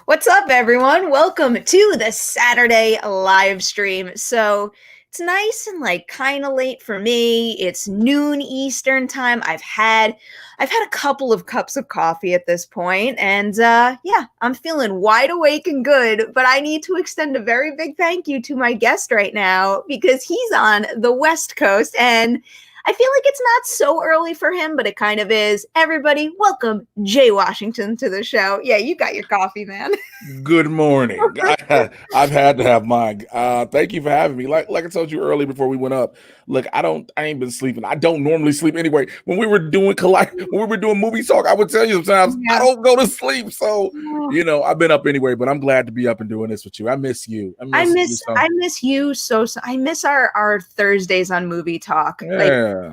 What's up, everyone? Welcome to the Saturday live stream. So it's nice and kind of late for me. It's noon Eastern time. I've had a couple of cups of coffee at this point, and yeah, I'm feeling wide awake and good. But I need to extend a very big thank you to my guest right now because he's on the West Coast and I feel like it's not so early for him, but it kind of is. Everybody, welcome Jay Washington to the show. Yeah, you got your coffee, man. Good morning. I've had to have mine. Thank you for having me. Like I told you earlier before we went up. Look, I ain't been sleeping. I don't normally sleep anyway. When we were doing movie talk, I would tell you sometimes I don't go to sleep. So I've been up anyway. But I'm glad to be up and doing this with you. I miss you. I You miss so. I miss you so I miss our Thursdays on movie talk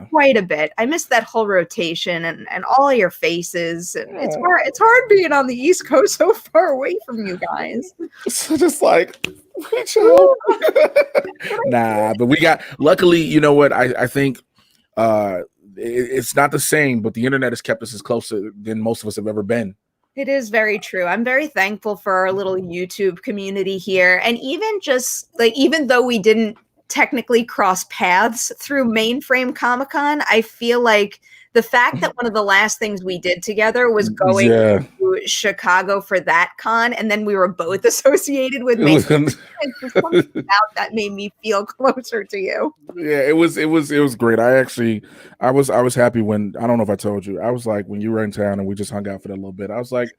quite a bit. I miss that whole rotation and all your faces. And it's hard being on the East Coast so far away from you guys. So just nah, but we got luckily, you know what? I think it's not the same, but the internet has kept us as closer than most of us have ever been. It is very true. I'm very thankful for our little YouTube community here. And even though we didn't technically cross paths through Mainframe Comic-Con, I feel like the fact that one of the last things we did together was going to Chicago for that con, and then we were both associated with Mainframe, something about that made me feel closer to you. Yeah, it was great. I was happy when, I don't know if I told you, I was like, when you were in town and we just hung out for that little bit, I was like,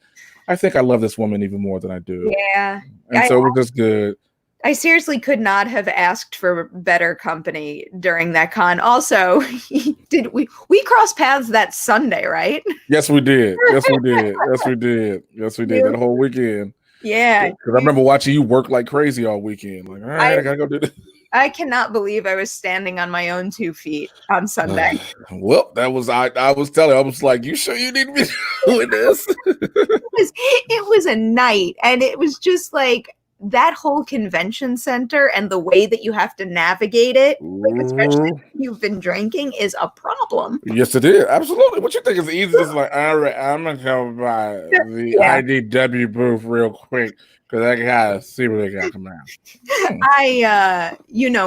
I think I love this woman even more than I do. Yeah. And so it was just good. I seriously could not have asked for better company during that con. Also, we crossed paths that Sunday, right? Yes, we did. Yes, we did. Yes, we did. Yes, we did. That whole weekend. Yeah. Because I remember watching you work like crazy all weekend. Like, all right, I gotta go do this. I cannot believe I was standing on my own 2 feet on Sunday. Well, I was telling, I was like, you sure you need me doing this? It was a night, and it was just like that whole convention center and the way that you have to navigate it, especially if you've been drinking, is a problem. Yes, it is. Absolutely. What you think is easy? It's like, all right, I'm gonna come by the IDW booth real quick because I gotta see what they got coming out.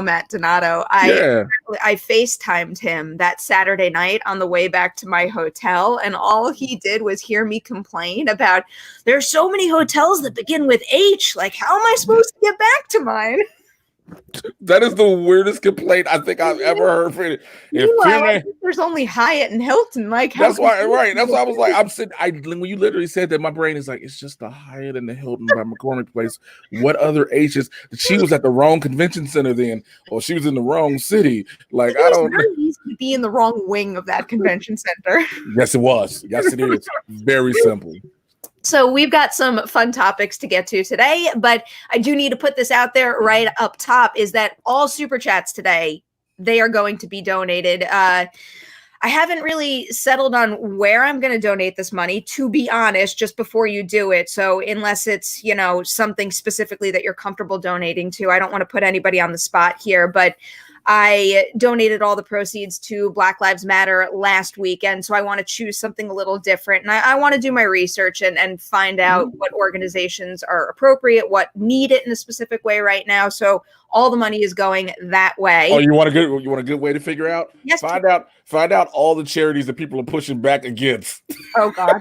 Matt Donato. I FaceTimed him that Saturday night on the way back to my hotel, and all he did was hear me complain about there's so many hotels that begin with H. Like, how am I supposed to get back to mine? That is the weirdest complaint I think I've ever heard. There's only Hyatt and Hilton. Like, that's why, right? That's why I was like, I'm sitting. When you literally said that, my brain is like, it's just the Hyatt and the Hilton by McCormick Place. What other H's? She was at the wrong convention center then, or she was in the wrong city. Like, I don't. Very easy to be in the wrong wing of that convention center. Yes, it was. Yes, it is. Very simple. So we've got some fun topics to get to today, but I do need to put this out there right up top is that all super chats today, they are going to be donated. I haven't really settled on where I'm going to donate this money, to be honest, just before you do it. So unless it's, something specifically that you're comfortable donating to, I don't want to put anybody on the spot here, but I donated all the proceeds to Black Lives Matter last weekend, so I want to choose something a little different. And I want to do my research and find out what organizations are appropriate, what need it in a specific way right now. So all the money is going that way. Oh, you want a good way to figure out? Yes. Find out all the charities that people are pushing back against. Oh God.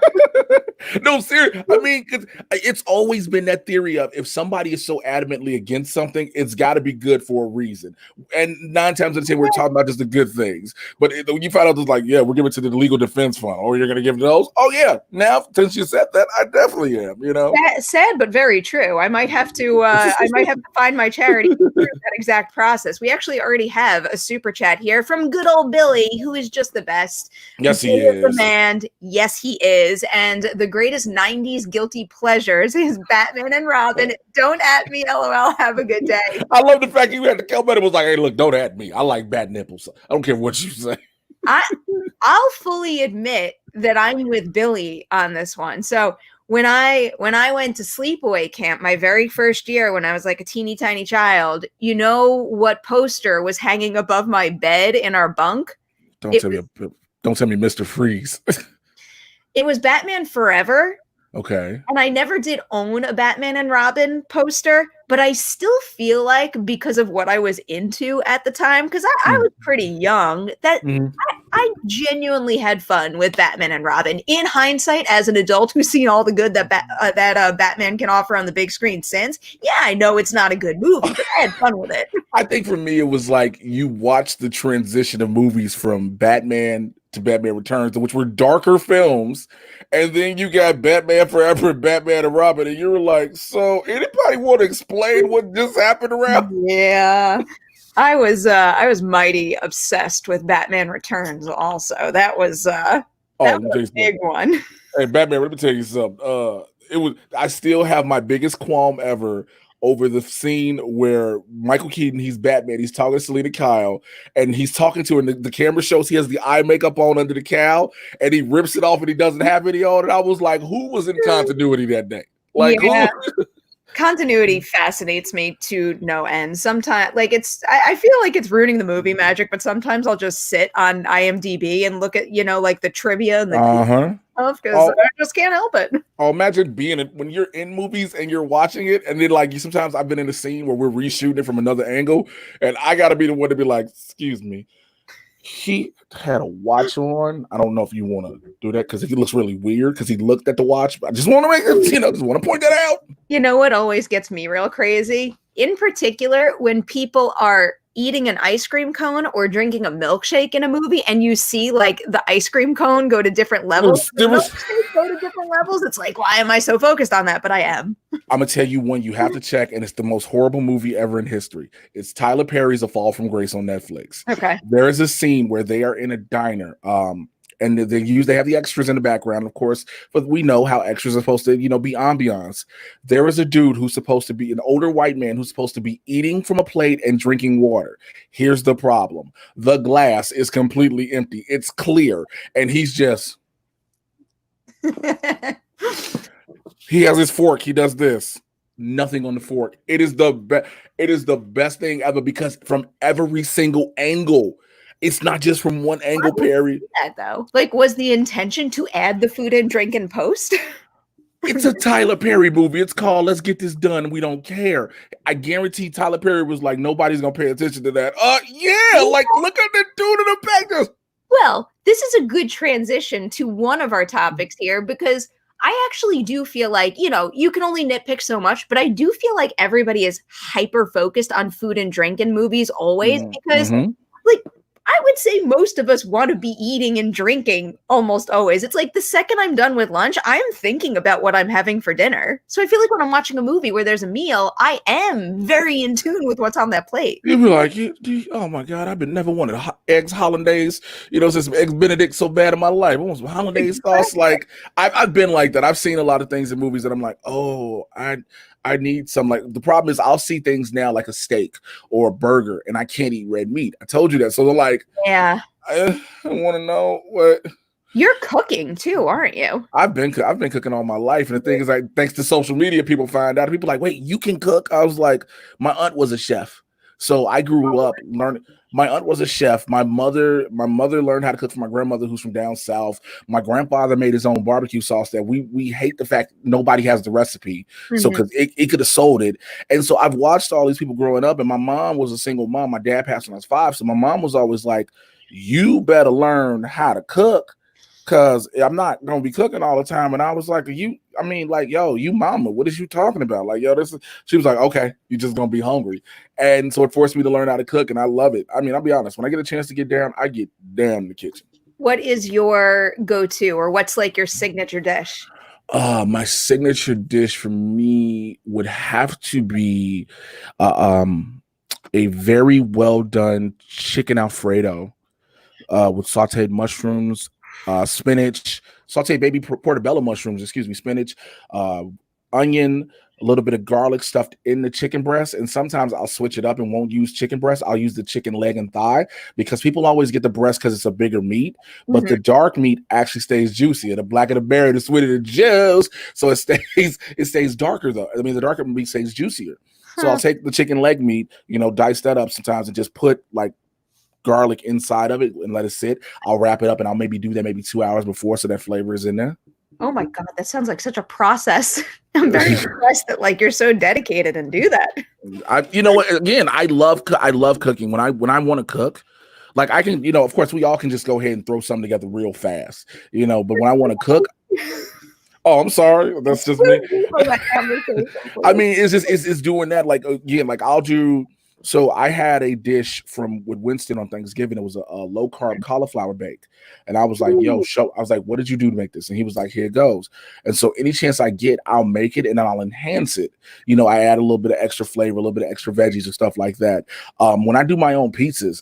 No, seriously. I mean, it's always been that theory of if somebody is so adamantly against something, it's got to be good for a reason. And 9 times out of 10, we're talking about just the good things. But when you find out, it's like, yeah, we're giving it to the legal defense fund, or you're going to give it to those. Oh yeah. Now, since you said that, I definitely am. Sad but very true. I might have to. Find my charity through that exact process. We actually already have a super chat here from good old Billy, who is just the best. Yes, he is. The man. Yes, he is. And the greatest 90s guilty pleasures is Batman and Robin. Don't at me, LOL. Have a good day. I love the fact you had to come in and was like, hey, look, don't at me. I like bat nipples. I don't care what you say. I'll fully admit that I'm with Billy on this one. So when I went to sleepaway camp my very first year when I was like a teeny tiny child, you know what poster was hanging above my bed in our bunk? Don't tell me Mr. Freeze. It was Batman Forever, Okay. And I never did own a Batman and Robin poster, but I still feel like because of what I was into at the time, because I was pretty young, that Mhm. I genuinely had fun with Batman and Robin. In hindsight, as an adult who's seen all the good that Batman can offer on the big screen since, yeah, I know it's not a good movie, but I had fun with it. I think for me, it was like you watch the transition of movies from Batman to Batman Returns, which were darker films, and then you got Batman Forever and Batman and Robin, and you were like, so anybody want to explain what just happened around? Yeah. I was mighty obsessed with Batman Returns also. That Oh, was let me a tell you big something. one. Hey, Batman, let me tell you something. It was. I still have my biggest qualm ever over the scene where Michael Keaton, he's Batman, he's talking to Selena Kyle, and he's talking to her, and the camera shows he has the eye makeup on under the cowl, and he rips it off, and he doesn't have any on. And I was like, who was in continuity that day? Like Yeah. who? Continuity fascinates me to no end. Sometimes, like I feel like it's ruining the movie magic, but sometimes I'll just sit on IMDb and look at, like the trivia and the Uh huh. stuff because I Oh, just can't help it. oh, imagine being when you're in movies and you're watching it, and then like you sometimes I've been in a scene where we're reshooting it from another angle, and I got to be the one to be like, excuse me, he had a watch on. I don't know if you want to do that because he looks really weird because he looked at the watch. But I just want to make it, just want to point that out. You know what always gets me real crazy? In particular, when people are eating an ice cream cone or drinking a milkshake in a movie and you see like the ice cream cone go to different levels, There the was, milkshake go to different levels. It's like, why am I so focused on that? But I am. I'm gonna tell you one you have to check, and it's the most horrible movie ever in history. It's Tyler Perry's A Fall from Grace on Netflix. Okay. There is a scene where they are in a diner. And they have the extras in the background, of course, but we know how extras are supposed to, be ambiance. There is a dude who's supposed to be an older white man who's supposed to be eating from a plate and drinking water. Here's the problem. The glass is completely empty. It's clear. And he's just, he has his fork. He does this. Nothing on the fork. It is the best. It is the best thing ever because from every single angle, it's not just from one angle, Perry. That though, like, was the intention to add the food and drink in post? It's a Tyler Perry movie. It's called Let's Get This Done. We don't care. I guarantee Tyler Perry was like, nobody's gonna pay attention to that. Yeah, like look at the dude in the back. Well, this is a good transition to one of our topics here because I actually do feel like, you can only nitpick so much, but I do feel like everybody is hyper focused on food and drink in movies always because, like, I would say most of us want to be eating and drinking almost always. It's like the second I'm done with lunch, I'm thinking about what I'm having for dinner. So I feel like when I'm watching a movie where there's a meal, I am very in tune with what's on that plate. You'd be like, oh my God, I've been never wanted eggs hollandaise, since eggs Benedict so bad in my life. I want some hollandaise sauce. Like I've been like that. I've seen a lot of things in movies that I'm like, oh, I need some. Like the problem is I'll see things now like a steak or a burger and I can't eat red meat. I told you that. So they're like, yeah, I want to know what you're cooking too, aren't you? I've been cooking all my life. And the thing is, like, thanks to social media, people find out. People are like, wait, you can cook? I was like, my aunt was a chef. So I grew up learning. My aunt was a chef. My mother learned how to cook from my grandmother, who's from down south. My grandfather made his own barbecue sauce that we hate the fact nobody has the recipe. So because it could have sold it. And so I've watched all these people growing up, and my mom was a single mom. My dad passed when I was 5. So my mom was always like, you better learn how to cook. Cause I'm not gonna be cooking all the time. And I was like, you mama, what is you talking about? Like, she was like, okay, you just gonna be hungry. And so it forced me to learn how to cook, and I love it. I mean, I'll be honest, when I get a chance to get down, I get down in the kitchen. What is your go-to, or what's like your signature dish? My signature dish for me would have to be a very well done chicken Alfredo with sauteed mushrooms, spinach, sauteed baby portobello mushrooms, spinach, onion, a little bit of garlic stuffed in the chicken breast. And sometimes I'll switch it up and won't use chicken breast. I'll use the chicken leg and thigh because people always get the breast because it's a bigger meat, but the dark meat actually stays juicy. And the blacker the berry, the sweeter the juice. So it stays darker though. I mean, the darker meat stays juicier. So I'll take the chicken leg meat, dice that up sometimes and just put like garlic inside of it and let it sit. I'll wrap it up and I'll maybe do that maybe 2 hours before so that flavor is in there. Oh my God, that sounds like such a process. I'm very impressed that like you're so dedicated and do that. You know what? Again, I love cooking. When I want to cook, like I can, of course, we all can just go ahead and throw something together real fast, But when I want to cook, oh, I'm sorry, that's just me. I mean, it's doing that. Like again, like I'll do. So I had a dish with Winston on Thanksgiving. It was a low carb cauliflower bake, and I was like, "Yo, show." I was like, "What did you do to make this?" And he was like, "Here it goes." And so any chance I get, I'll make it and then I'll enhance it. I add a little bit of extra flavor, a little bit of extra veggies and stuff like that. When I do my own pizzas,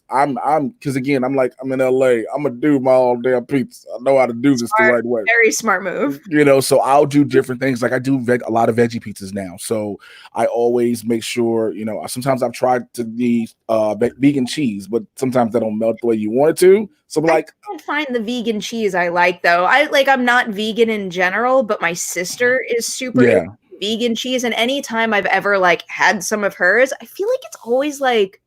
because again, I'm in LA. I'm gonna do my own damn pizza. I know how to do this the right way. Very smart move. So I'll do different things. Like I do a lot of veggie pizzas now. So I always make sure, sometimes I've tried to be vegan cheese, but sometimes that don't melt the way you want it to. So I don't find the vegan cheese I like though. I'm not vegan in general, but my sister is super into vegan cheese, and anytime I've ever had some of hers, I feel like it's always like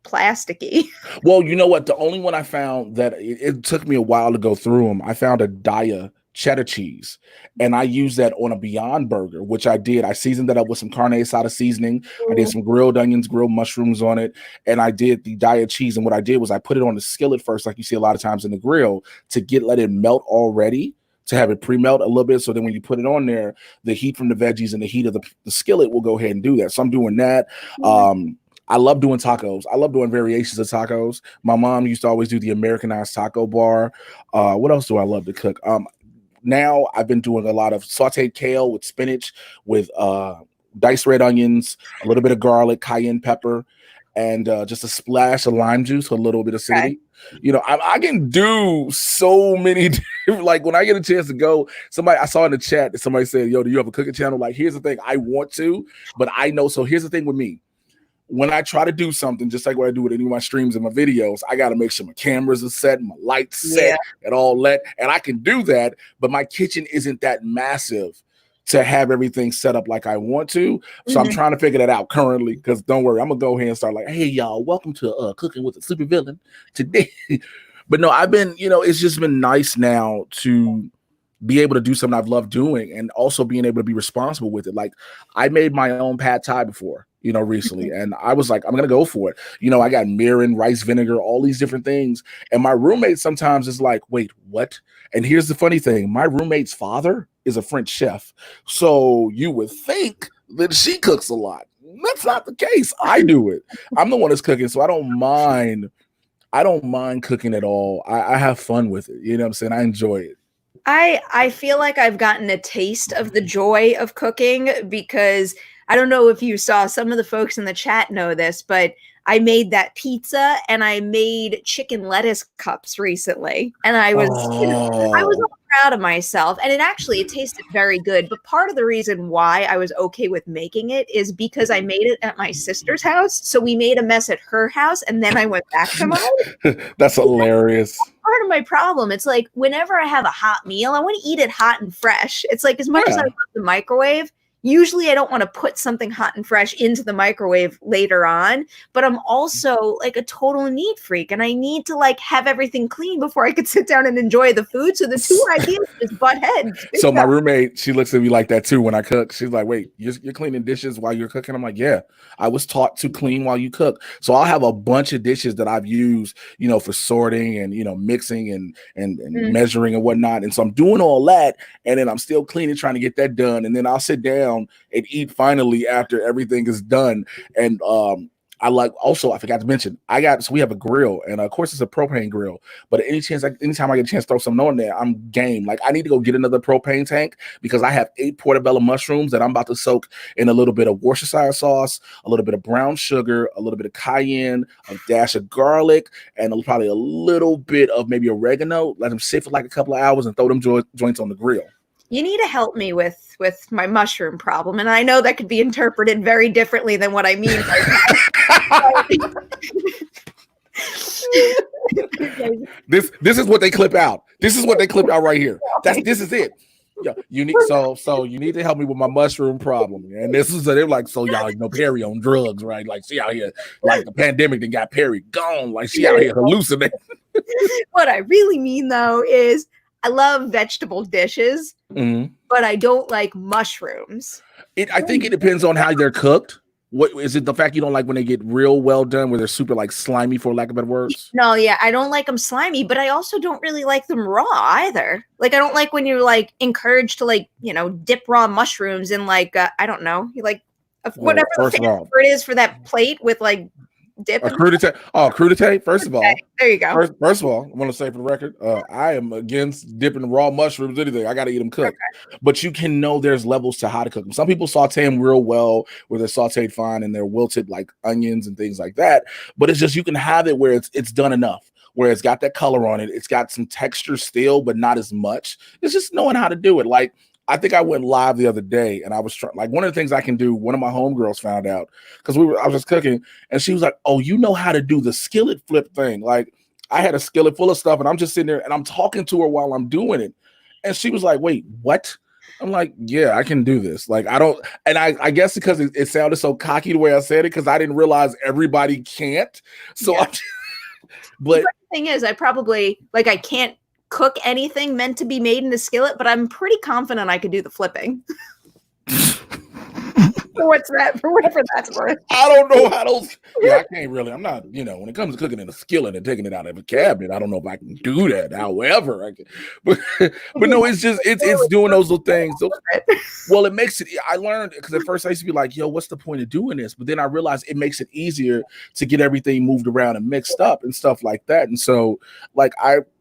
plasticky. Well, you know what? The only one I found that it took me a while to go through them. I found a Daya cheddar cheese, and I used that on a Beyond Burger, which I did. I seasoned that up with some carne asada seasoning. I did some grilled onions, grilled mushrooms on it, and I did the Daya cheese. And what I did was I put it on the skillet first, like you see a lot of times in the grill, to let it melt already, to have it pre-melt a little bit. So then when you put it on there, the heat from the veggies and the heat of the skillet will go ahead and do that. So I'm doing that. I love doing tacos. I love doing variations of tacos. My mom used to always do the Americanized taco bar. What else do I love to cook? Now I've been doing a lot of sauteed kale with spinach, with diced red onions, a little bit of garlic, cayenne pepper, and just a splash of lime juice, a little bit of acidity. I can do so many different, like when I get a chance to go, I saw in the chat that somebody said, "Yo, do you have a cooking channel?" Like, here's the thing, I want to, but I know. So here's the thing with me. When I try to do something, just like what I do with any of my streams and my videos, I got to make sure my cameras are set, my lights set, and all that. And I can do that, but my kitchen isn't that massive to have everything set up like I want to. So I'm trying to figure that out currently, because don't worry, I'm going to go ahead and start like, "Hey, y'all, welcome to Cooking with a Super Villain today." But no, I've been, it's just been nice now to be able to do something I've loved doing, and also being able to be responsible with it. Like I made my own pad thai before, recently, and I was like, I'm going to go for it. I got mirin, rice vinegar, all these different things. And my roommate sometimes is like, "Wait, what?" And here's the funny thing. My roommate's father is a French chef. So you would think that she cooks a lot. That's not the case. I do it. I'm the one that's cooking. So I don't mind cooking at all. I have fun with it. You know what I'm saying? I enjoy it. I feel like I've gotten a taste of the joy of cooking, because I don't know if you saw, some of the folks in the chat know this, but I made that pizza and I made chicken lettuce cups recently. And I was all proud of myself, and it tasted very good. But part of the reason why I was okay with making it is because I made it at my sister's house. So we made a mess at her house, and then I went back to mine. That's hilarious. Part of my problem. It's like whenever I have a hot meal, I want to eat it hot and fresh. It's like, as much as I love the microwave, usually I don't want to put something hot and fresh into the microwave later on, but I'm also like a total neat freak, and I need to have everything clean before I could sit down and enjoy the food. So the two ideas just butt heads. So my roommate, she looks at me like that too when I cook. She's like, "Wait, you're cleaning dishes while you're cooking?" I'm like, "Yeah, I was taught to clean while you cook." So I'll have a bunch of dishes that I've used, for sorting and, mixing and measuring and whatnot. And so I'm doing all that, and then I'm still cleaning, trying to get that done. And then I'll sit down and eat finally after everything is done. And I forgot to mention, we have a grill, and of course it's a propane grill, but anytime I get a chance to throw something on there, I'm game. Like I need to go get another propane tank, because I have 8 portobello mushrooms that I'm about to soak in a little bit of Worcestershire sauce, a little bit of brown sugar, a little bit of cayenne, a dash of garlic, and probably a little bit of maybe oregano. Let them sit for like a couple of hours and throw them joints on the grill. You need to help me with my mushroom problem. And I know that could be interpreted very differently than what I mean. This is what they clip out. This is what they clip out right here. This is it. Yeah, you need to help me with my mushroom problem. And they're like, "So y'all Perri on drugs, right? Like she out here, like the pandemic that got Perri gone, like she out here hallucinating." What I really mean though is, I love vegetable dishes, but I don't like mushrooms. I think it depends on how they're cooked. What is it? The fact you don't like when they get real well done, where they're super like slimy, for lack of better words? No, yeah, I don't like them slimy, but I also don't really like them raw either. Like, I don't like when you're like encouraged to like, dip raw mushrooms in like, I don't know, you like whatever the fancy word is for that plate with like dip. Crudité. Oh, crudité. First of all, there you go. First of all, I want to say for the record, I am against dipping raw mushrooms. Anything, I got to eat them cooked. Okay. But you can know there's levels to how to cook them. Some people saute them real well, where they're sauteed fine and they're wilted like onions and things like that. But it's just you can have it where it's done enough, where it's got that color on it. It's got some texture still, but not as much. It's just knowing how to do it. Like, I think I went live the other day and I was trying, like, one of the things I can do, one of my homegirls found out because I was just cooking and she was like, oh, you know how to do the skillet flip thing. Like, I had a skillet full of stuff and I'm just sitting there and I'm talking to her while I'm doing it. And she was like, wait, what? I'm like, yeah, I can do this. Like, I guess because it sounded so cocky the way I said it, because I didn't realize everybody can't. So, yeah. But the thing is, I can't cook anything meant to be made in a skillet, but I'm pretty confident I could do the flipping. For whatever that's worth. I don't know how those. Yeah, I can't really. I'm not. When it comes to cooking in a skillet and taking it out of a cabinet, I don't know if I can do that. However, I can. But no, it's just it's doing those little things. Well, it makes it. I learned because at first I used to be like, "Yo, what's the point of doing this?" But then I realized it makes it easier to get everything moved around and mixed up and stuff like that. And so, like,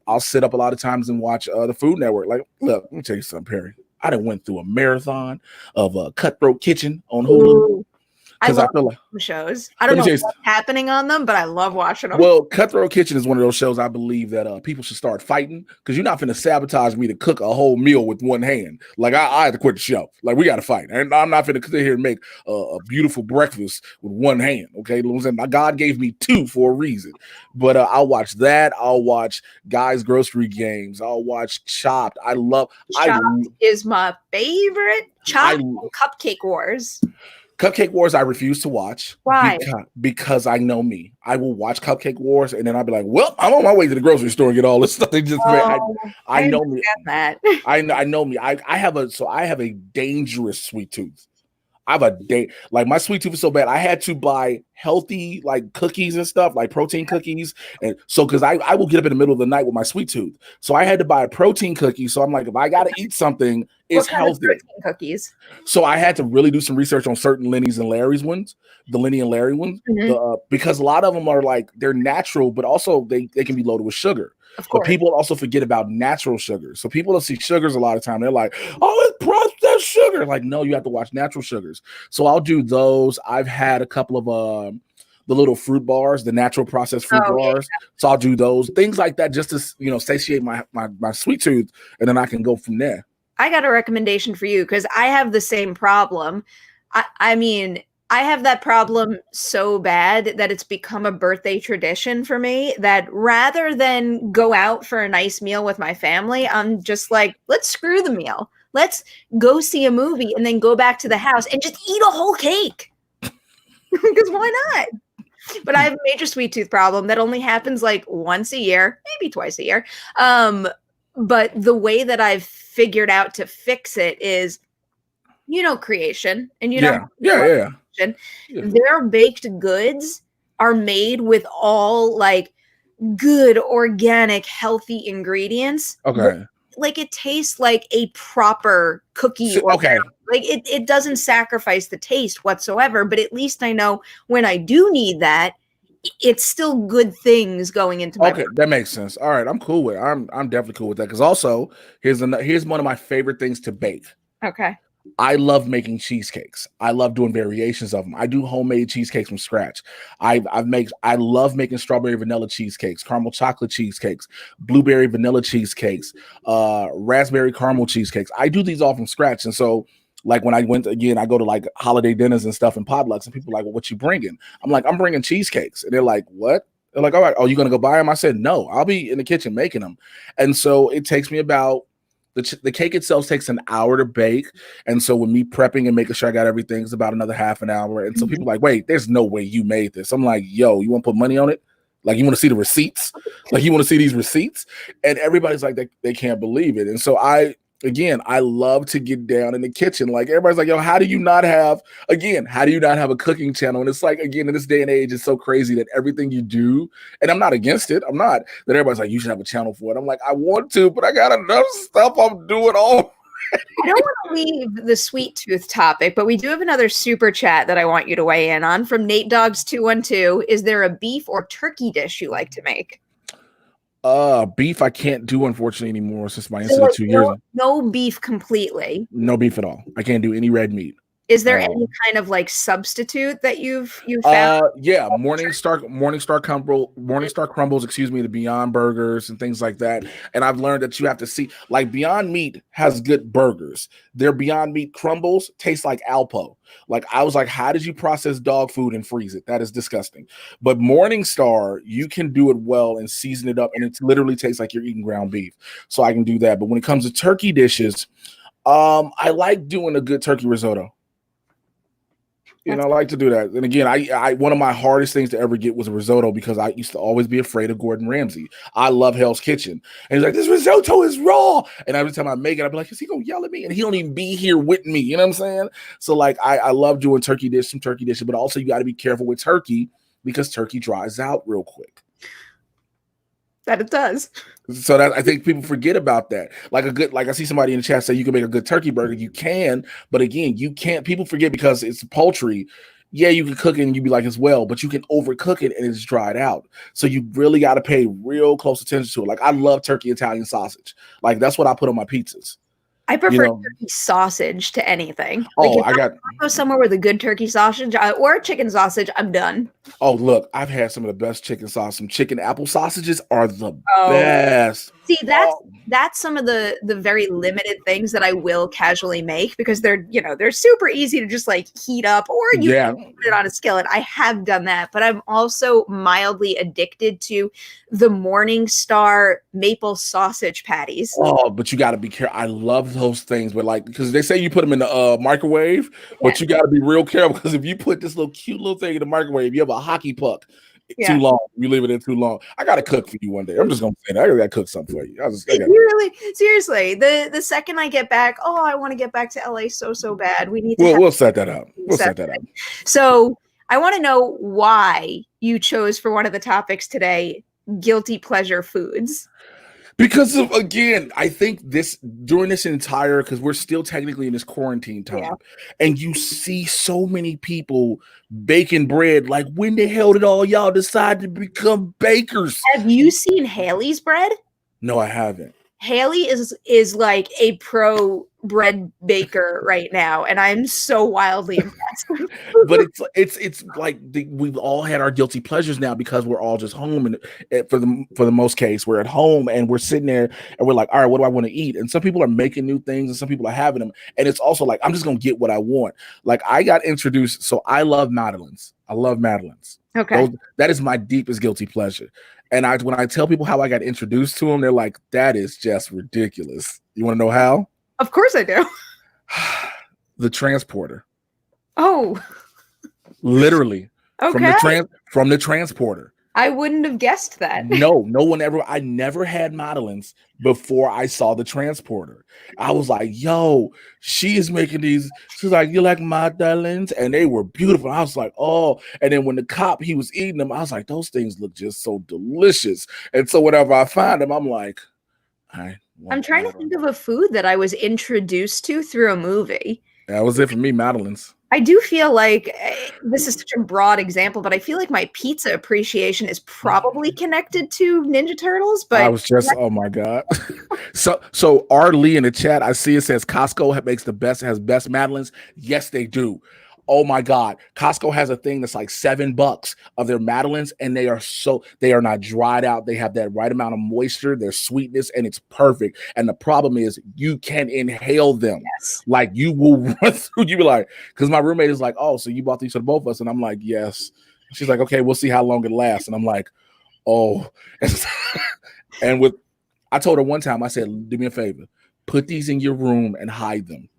I'll sit up a lot of times and watch the Food Network. Like, look, let me tell you something, Perry. I done went through a marathon of Cutthroat Kitchen on Hulu. I love I feel like shows. I don't know what's happening on them, but I love watching them. Well, Cutthroat Kitchen is one of those shows I believe that people should start fighting, because you're not going to sabotage me to cook a whole meal with one hand. Like, I had to quit the show. Like, we got to fight. And I'm not going to sit here and make a beautiful breakfast with one hand. Okay, my God gave me two for a reason. But I'll watch that. I'll watch Guys Grocery Games. I'll watch Chopped. Chopped is my favorite. Chopped, Cupcake Wars. Cupcake Wars, I refuse to watch. Why? Because I know me. I will watch Cupcake Wars, and then I'll be like, "Well, I'm on my way to the grocery store and get all this stuff." They just, I know me. That. I know me. I have a dangerous sweet tooth. I have like, my sweet tooth is so bad. I had to buy healthy like cookies and stuff, like protein cookies, and so because I will get up in the middle of the night with my sweet tooth, so I had to buy a protein cookie. So I'm like, if I gotta eat something, it's healthy. Protein cookies. So I had to really do some research on certain Lenny's and Larry's ones, the Lenny and Larry ones, because a lot of them are like, they're natural, but also they can be loaded with sugar. Of course. But people also forget about natural sugars. So people don't see sugars a lot of time. They're like, oh, it's processed sugar. Like, no, you have to watch natural sugars. So I'll do those. I've had a couple of the little fruit bars, the natural processed fruit bars. Yeah. So I'll do those things like that just to satiate my sweet tooth, and then I can go from there. I got a recommendation for you because I have the same problem. I mean, I have that problem so bad that it's become a birthday tradition for me that rather than go out for a nice meal with my family, I'm just like, let's screw the meal. Let's go see a movie and then go back to the house and just eat a whole cake. Because why not? But I have a major sweet tooth problem that only happens like once a year, maybe twice a year. But the way that I've figured out to fix it is, creation, and their baked goods are made with all like good, organic, healthy ingredients. Okay. Like, it tastes like a proper cookie. Okay. Like, it doesn't sacrifice the taste whatsoever, but at least I know when I do need that, it's still good things going into my brain. That makes sense. All right, I'm cool with it. I'm definitely cool with that, because also here's one of my favorite things to bake. Okay. I love making cheesecakes. I love doing variations of them. I do homemade cheesecakes from scratch. I love making strawberry vanilla cheesecakes, caramel chocolate cheesecakes, blueberry vanilla cheesecakes, raspberry caramel cheesecakes. I do these all from scratch. And so, like, when I go to like holiday dinners and stuff and potlucks, and people are like, well, what you bringing? I'm like, I'm bringing cheesecakes. And they're like, what? They're like, all right, are you going to go buy them? I said, no, I'll be in the kitchen making them. And so it takes me about, the cake itself takes an hour to bake. And so with me prepping and making sure I got everything, it's about another half an hour. And so people are like, wait, there's no way you made this. I'm like, yo, you want to put money on it? Like, you want to see the receipts? Like, you want to see these receipts? And everybody's like, they can't believe it. And so I love to get down in the kitchen. Like, everybody's like, yo, how do you not have a cooking channel? And it's like, again, in this day and age, it's so crazy that everything you do, and I'm not against it. I'm not, that everybody's like, you should have a channel for it. I'm like, I want to, but I got enough stuff I'm doing all. I don't want to leave the sweet tooth topic, but we do have another super chat that I want you to weigh in on from Nate Dogs 212. Is there a beef or turkey dish you like to make? Beef I can't do, unfortunately, anymore since my incident 2 years ago. No beef completely. No beef at all. I can't do any red meat. Is there any kind of like substitute that you've found? Yeah, Morningstar crumbles, the Beyond Burgers and things like that. And I've learned that you have to see, like, Beyond Meat has good burgers. Their Beyond Meat crumbles taste like Alpo. Like, I was like, how did you process dog food and freeze it? That is disgusting. But Morningstar, you can do it well and season it up, and it literally tastes like you're eating ground beef. So I can do that. But when it comes to turkey dishes, I like doing a good turkey risotto. I like to do that. And again, I one of my hardest things to ever get was a risotto, because I used to always be afraid of Gordon Ramsay. I love Hell's Kitchen. And he's like, this risotto is raw. And every time I make it, I'd be like, is he going to yell at me? And he don't even be here with me. You know what I'm saying? So, like, I love doing some turkey dishes, but also you got to be careful with turkey, because turkey dries out real quick. That it does. So that, I think people forget about that. Like I see somebody in the chat say you can make a good turkey burger. You can, but again, you can't. People forget because it's poultry. Yeah, you can cook it and you be like as well, but you can overcook it and it's dried out. So you really got to pay real close attention to it. Like, I love turkey Italian sausage. Like, that's what I put on my pizzas. I prefer turkey sausage to anything. Oh, like, I go somewhere with a good turkey sausage or a chicken sausage, I'm done. Oh, look, I've had some of the best chicken sauce. Some chicken apple sausages are the best. See, that's some of the very limited things that I will casually make, because they're super easy to just like heat up, or you can put it on a skillet. I have done that, but I'm also mildly addicted to the Morningstar maple sausage patties. Oh, but you got to be careful. I love those things, but like, because they say you put them in the microwave, but you got to be real careful, because if you put this cute little thing in the microwave, you have a hockey puck. Too long. You leave it in too long. I gotta cook for you one day. I'm just gonna say that. I gotta cook something for you. Really, seriously. The second I get back, I want to get back to LA so bad. We need to. We'll set that up. We'll set that up. So I want to know why you chose for one of the topics today, guilty pleasure foods. Because of, again, I think during this entire, because we're still technically in this quarantine time, and you see so many people baking bread. Like, when the hell did all y'all decide to become bakers? Have you seen Haley's bread? No, I haven't. Haley is like a pro bread baker right now, and I'm so wildly impressed. But it's like we've all had our guilty pleasures now, because we're all just home, and for the most case, we're at home and we're sitting there and we're like, all right, what do I want to eat? And some people are making new things and some people are having them, and it's also like, I'm just gonna get what I want. Like, I got introduced, so I love Madeleines. I love Madeleines. Okay, that is my deepest guilty pleasure. And when I tell people how I got introduced to them, they're like, that is just ridiculous. You want to know how? Of course I do. The transporter. Oh. Literally. Okay. From the transporter. I wouldn't have guessed that. No one ever. I never had Madeleines before I saw the transporter. I was like, yo, she is making these. She's like, you like Madeleines? And they were beautiful. I was like, oh. And then when the cop, he was eating them, I was like, those things look just so delicious. And so whenever I find them, I'm like, I'm trying to think of a food that I was introduced to through a movie. That was it for me, Madeleines. I do feel like this is such a broad example, but I feel like my pizza appreciation is probably connected to Ninja Turtles. But I was just, oh my God. So R. Lee in the chat, I see it says Costco has best Madeleines. Yes, they do. Oh my God. Costco has a thing that's like $7 of their Madeleines, and they are not dried out. They have that right amount of moisture, their sweetness, and it's perfect. And the problem is you can inhale them. Yes. Like, you will run through, you be like, because my roommate is like, oh, so you bought these for both of us? And I'm like, yes. She's like, okay, we'll see how long it lasts. And I'm like, oh. And I told her one time, I said, do me a favor, put these in your room and hide them.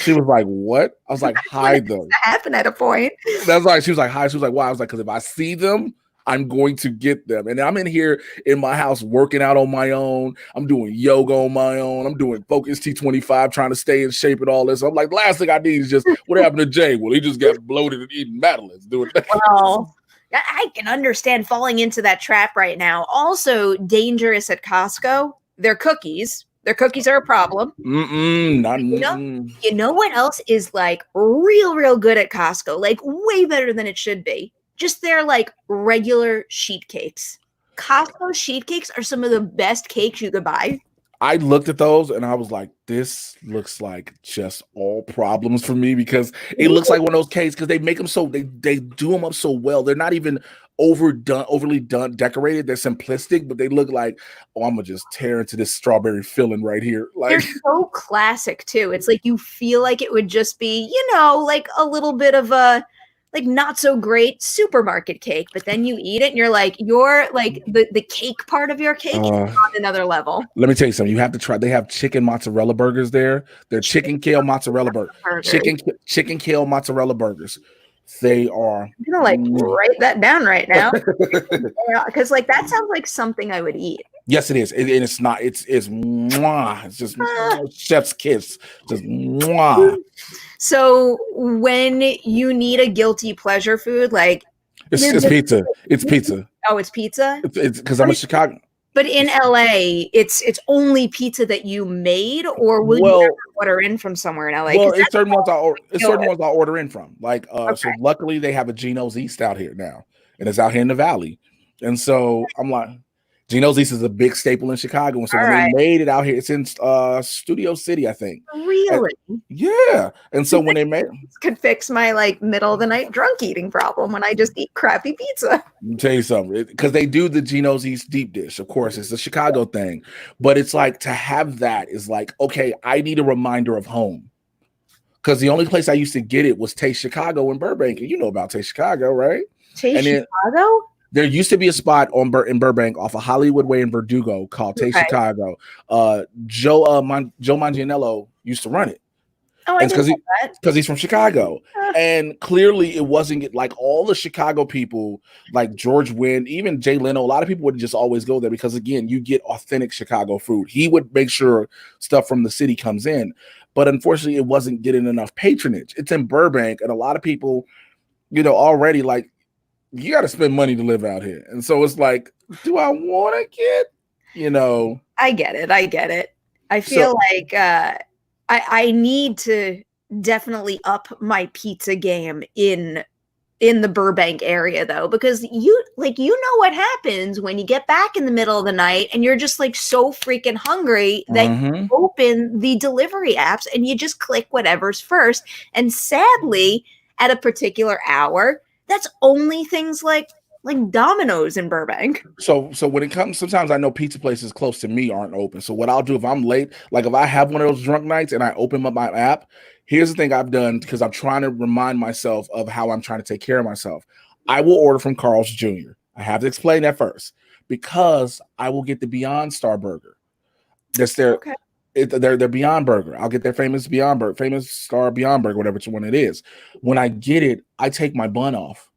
She was like, what? I was like, hide them. Happen at a point. That's like, she was like, hide. She was like, why? I was like, because if I see them, I'm going to get them. And I'm in here in my house working out on my own. I'm doing yoga on my own. I'm doing Focus T25, trying to stay in shape and all this. I'm like, last thing I need is just what happened to Jay? Well, he just got bloated and eating Madeline's doing that. Well, I can understand falling into that trap right now. Also dangerous at Costco. Their cookies. Their cookies are a problem. You know what else is like real good at Costco? Like way better than it should be. Just their like regular sheet cakes. Costco sheet cakes are some of the best cakes you could buy. I looked at those and I was like, this looks like just all problems for me, because it looks like one of those cakes, because they make them so they do them up so well. They're not even overly decorated. They're simplistic, but they look like, oh, I'm gonna just tear into this strawberry filling right here. Like, they're so classic too. It's like you feel like it would just be, like a little bit of a like not so great supermarket cake, but then you eat it and you're like the cake part of your cake is on another level. Let me tell you something. You have to try. They have chicken mozzarella burgers there. They're chicken kale mozzarella burgers. Chicken kale mozzarella burgers. They are. I'm gonna like write that down right now, because like that sounds like something I would eat. Yes, it is. And it's not. It's mwah. It's just chef's kiss. Just mwah. So when you need a guilty pleasure food, like it's pizza. It's pizza. Oh, it's pizza. It's because I'm a Chicago. But in LA, it's only pizza that you made, or will you order in from somewhere in LA? Well, it's certain ones I'll order in from. Like, so luckily they have a Geno's East out here now, and it's out here in the Valley, and so I'm like, Geno's East is a big staple in Chicago, and so when they made it out here, it's in Studio City, I think. Really? Yeah. And so when they made it, could fix my like middle of the night drunk eating problem when I just eat crappy pizza. Let me tell you something, because they do the Geno's East deep dish. Of course, it's a Chicago thing, but it's like to have that is like, okay, I need a reminder of home. Because the only place I used to get it was Taste Chicago in Burbank, and you know about Taste Chicago, right? Taste Chicago? There used to be a spot in Burbank off of Hollywood Way in Verdugo called Taste Chicago. Joe Manganiello used to run it. Oh, because he's from Chicago. And clearly it wasn't like all the Chicago people, like George Wynn, even Jay Leno, a lot of people would just always go there because, again, you get authentic Chicago food. He would make sure stuff from the city comes in. But unfortunately, it wasn't getting enough patronage. It's in Burbank, and a lot of people, already like, you got to spend money to live out here. And so it's like, do I want to get, I get it. I feel like I need to definitely up my pizza game in the Burbank area, though, because you know what happens when you get back in the middle of the night and you're just like so freaking hungry that you open the delivery apps and you just click whatever's first. And sadly, at a particular hour, that's only things like Domino's in Burbank. So when it comes, sometimes I know pizza places close to me aren't open. So what I'll do if I'm late, like if I have one of those drunk nights and I open up my app, here's the thing I've done, because I'm trying to remind myself of how I'm trying to take care of myself. I will order from Carl's Jr. I have to explain that first, because I will get the Beyond Star Burger. That's their their Beyond Burger. I'll get their famous Star Beyond Burger, whatever one it is. When I get it, I take my bun off.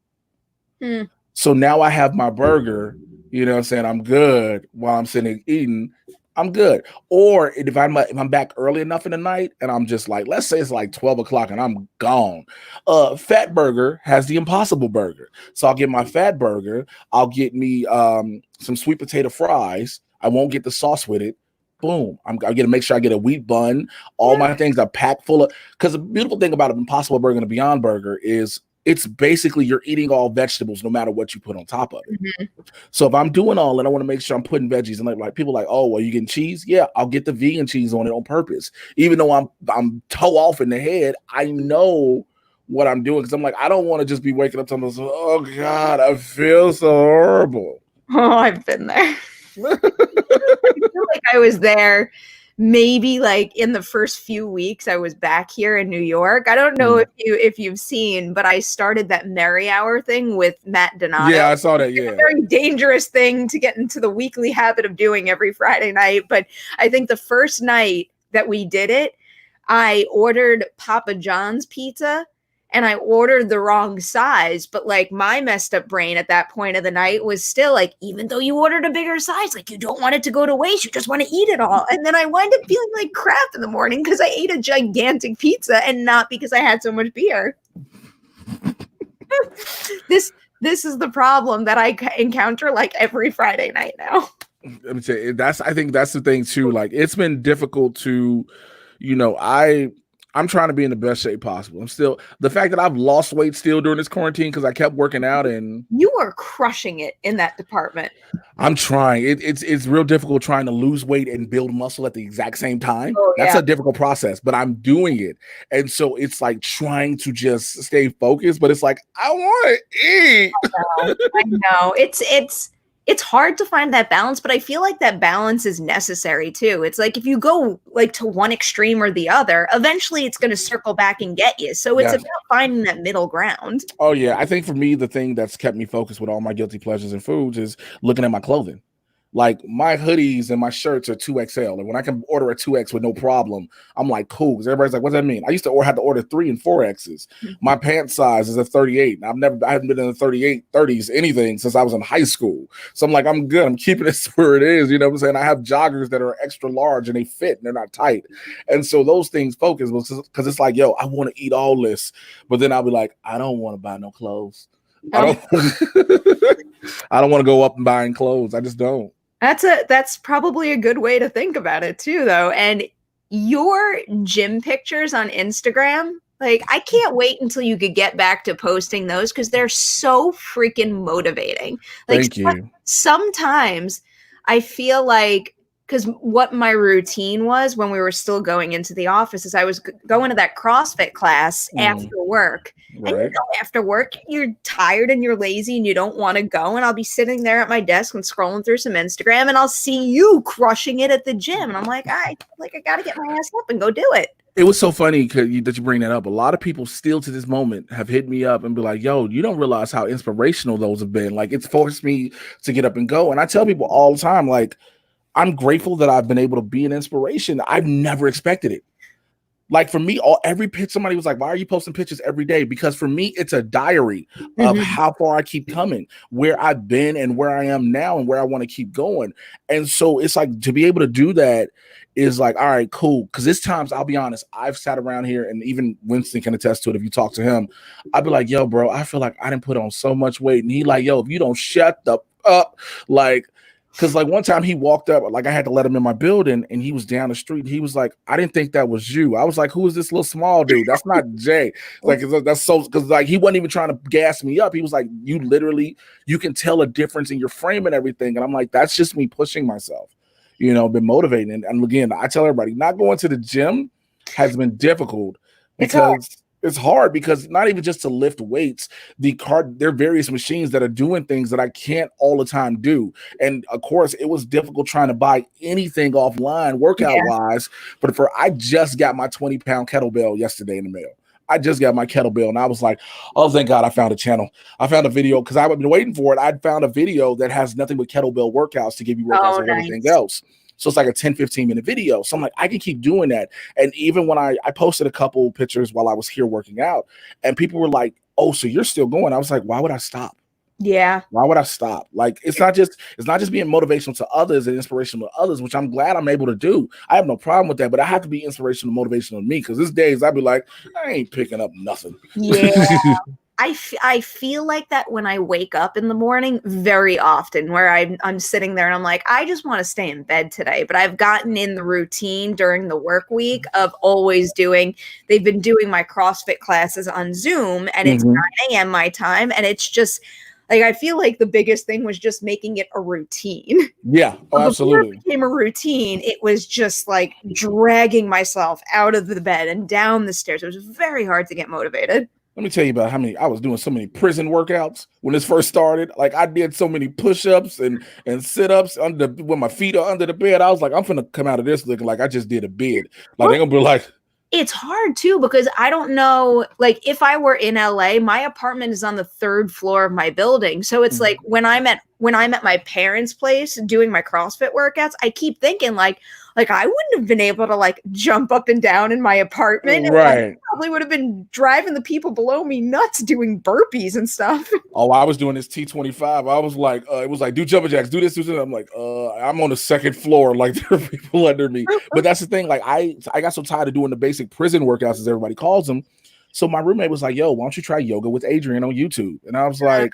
So now I have my burger, you know what I'm saying? I'm good while I'm sitting eating. I'm good. Or if I'm back early enough in the night and I'm just like, let's say it's like 12 o'clock and I'm gone. Fat Burger has the Impossible Burger. So I'll get my Fat Burger. I'll get me some sweet potato fries. I won't get the sauce with it. Boom. I'm going to make sure I get a wheat bun. All my things are packed full of, because the beautiful thing about an Impossible Burger and a Beyond Burger is it's basically you're eating all vegetables no matter what you put on top of it. So if I'm doing all that, I want to make sure I'm putting veggies. And like people are like, oh, well, you getting cheese? Yeah, I'll get the vegan cheese on it on purpose. Even though I'm toe off in the head, I know what I'm doing, because I'm like, I don't want to just be waking up to myself, oh God, I feel so horrible. Oh, I've been there. I feel like I was there maybe like in the first few weeks I was back here in New York. I don't know if you've seen, but I started that Merry Hour thing with Matt Donato. Yeah, I saw that. Yeah, it's a very dangerous thing to get into the weekly habit of doing every Friday night. But I think the first night that we did it, I ordered Papa John's pizza. and I ordered the wrong size, but like my messed up brain at that point of the night was still like, even though you ordered a bigger size, like you don't want it to go to waste, you just want to eat it all. And then I wind up feeling like crap in the morning because I ate a gigantic pizza and not because I had so much beer. This is the problem that I encounter like every Friday night now. Let me tell you, I think that's the thing too. Like it's been difficult to, I'm trying to be in the best shape possible. I'm still, the fact that I've lost weight still during this quarantine because I kept working out, and you are crushing it in that department. I'm trying. It's real difficult trying to lose weight and build muscle at the exact same time. That's a difficult process, but I'm doing it. And so it's like trying to just stay focused, but it's like, I want to eat. I know. It's hard to find that balance, but I feel like that balance is necessary too. It's like if you go like to one extreme or the other, eventually it's going to circle back and get you. So it's about finding that middle ground. Oh yeah. I think for me, the thing that's kept me focused with all my guilty pleasures and foods is looking at my clothing. Like my hoodies and my shirts are 2XL. And when I can order a 2X with no problem, I'm like, cool. Because everybody's like, what does that mean? I used to have to order 3 and 4Xs. My pant size is a 38. I haven't been in the 30s, anything since I was in high school. So I'm like, I'm good. I'm keeping it where it is. You know what I'm saying? I have joggers that are extra large and they fit and they're not tight. And so those things focus because it's like, yo, I want to eat all this. But then I'll be like, I don't want to buy no clothes. I don't want to go up and buying clothes. I just don't. That's probably a good way to think about it too, though. And your gym pictures on Instagram, like I can't wait until you could get back to posting those because they're so freaking motivating. Like Thank you. Sometimes I feel like, because what my routine was when we were still going into the office is I was going to that CrossFit class after work. Right. And after work, you're tired and you're lazy and you don't want to go. And I'll be sitting there at my desk and scrolling through some Instagram and I'll see you crushing it at the gym. And I'm like, I got to get my ass up and go do it. It was so funny that you bring that up. A lot of people still to this moment have hit me up and be like, yo, you don't realize how inspirational those have been. Like it's forced me to get up and go. And I tell people all the time, like, I'm grateful that I've been able to be an inspiration. I've never expected it. Like for me, every pitch, somebody was like, why are you posting pictures every day? Because for me, it's a diary of how far I keep coming, where I've been and where I am now and where I want to keep going. And so it's like to be able to do that is like, all right, cool. Because there's times, I'll be honest, I've sat around here and even Winston can attest to it. If you talk to him, I'd be like, yo, bro, I feel like I didn't put on so much weight. And he like, yo, if you don't shut the up, like, because like one time he walked up, like I had to let him in my building and he was down the street. He was like, I didn't think that was you. I was like, who is this little small dude? That's not Jay. Like, that's so, because like he wasn't even trying to gas me up. He was like, you can tell a difference in your frame and everything. And I'm like, that's just me pushing myself, been motivating. And again, I tell everybody, not going to the gym has been difficult because it's hard because not even just to lift weights, there are various machines that are doing things that I can't all the time do. And of course, it was difficult trying to buy anything offline workout wise. But I just got my 20-pound kettlebell yesterday in the mail. I just got my kettlebell and I was like, oh, thank God I found a channel. I found a video because I've been waiting for it. I'd found a video that has nothing but kettlebell workouts to give you workouts and everything else. So it's like a 10-15 minute video. So I'm like, I can keep doing that. And even when I posted a couple pictures while I was here working out and people were like, oh, so you're still going. I was like, why would I stop? Yeah. Why would I stop? Like, it's not just being motivational to others and inspirational to others, which I'm glad I'm able to do. I have no problem with that, but I have to be inspirational, motivational to me. Cause these days I'd be like, I ain't picking up nothing. Yeah. I feel like that when I wake up in the morning very often where I'm sitting there and I'm like, I just want to stay in bed today. But I've gotten in the routine during the work week of always they've been doing my CrossFit classes on Zoom and it's 9 a.m. my time. And it's just like, I feel like the biggest thing was just making it a routine. Yeah, absolutely. Before it became a routine, it was just like dragging myself out of the bed and down the stairs. It was very hard to get motivated. Let me tell you about how I was doing so many prison workouts when this first started. Like I did so many push-ups and sit-ups when my feet are under the bed. I was like, I'm finna come out of this looking like I just did a bid. Like they're gonna be like, it's hard too, because I don't know, like if I were in LA, my apartment is on the 3rd floor of my building. So it's like when I'm at when I'm at my parents' place doing my CrossFit workouts, I keep thinking like I wouldn't have been able to like jump up and down in my apartment. And I Right. probably would have been driving the people below me nuts doing burpees and stuff. Oh, I was doing this T25. I was like, it was like, do jumping jacks, do this, do that. I'm like, I'm on the second floor, like there are people under me. But that's the thing. Like I got so tired of doing the basic prison workouts, as everybody calls them. So my roommate was like, yo, why don't you try yoga with Adrienne on YouTube? And I was like,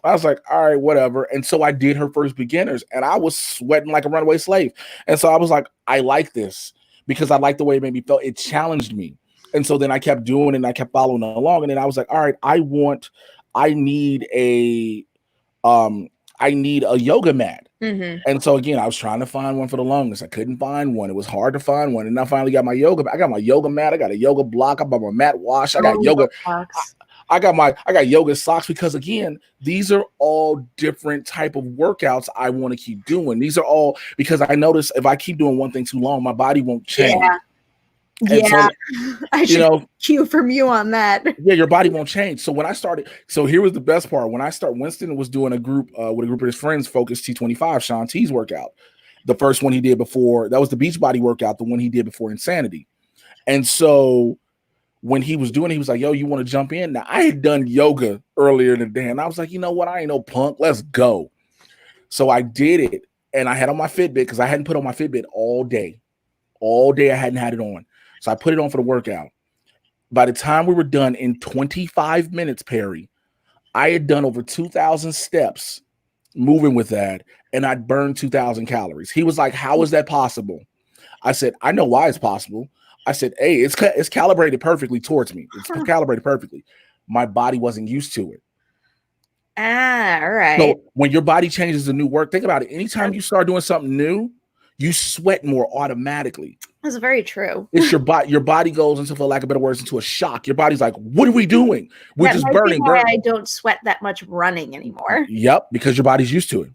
all right, whatever. And so I did her first beginners, and I was sweating like a runaway slave. And so I was like, I like this because I like the way it made me feel. It challenged me. And so then I kept doing it and I kept following along. And then I was like, all right, I need a yoga mat. Mm-hmm. And so again, I was trying to find one for the longest. I couldn't find one. It was hard to find one. And I finally got my yoga. I got my yoga mat. I got a yoga block. I bought my mat wash. I got yoga. I got yoga socks because again, these are all different type of workouts I want to keep doing. These are all because I notice if I keep doing one thing too long, my body won't change. Yeah. I should cue from you on that. Yeah, your body won't change. So when I started, so here was the best part. When I started, Winston was doing a group with a group of his friends, focused T25, Sean T's workout. The first one he did before, that was the Beachbody workout, the one he did before Insanity. And so when he was doing it, he was like, yo, you want to jump in? Now, I had done yoga earlier in the day, and I was like, you know what? I ain't no punk. Let's go. So I did it, and I had on my Fitbit because I hadn't put on my Fitbit all day. All day I hadn't had it on. So I put it on for the workout. By the time we were done in 25 minutes, Perri, I had done over 2,000 steps moving with that, and I'd burned 2,000 calories. He was like, how is that possible? I said, I know why it's possible. I said, hey, it's calibrated perfectly towards me. It's calibrated perfectly. My body wasn't used to it. All right. So when your body changes to new work, think about it. Anytime you start doing something new, you sweat more automatically. That's very true. It's your body. Your body goes into, for lack of better words, into a shock. Your body's like, "What are we doing? We're just burning." I don't sweat that much running anymore. Yep, because your body's used to it.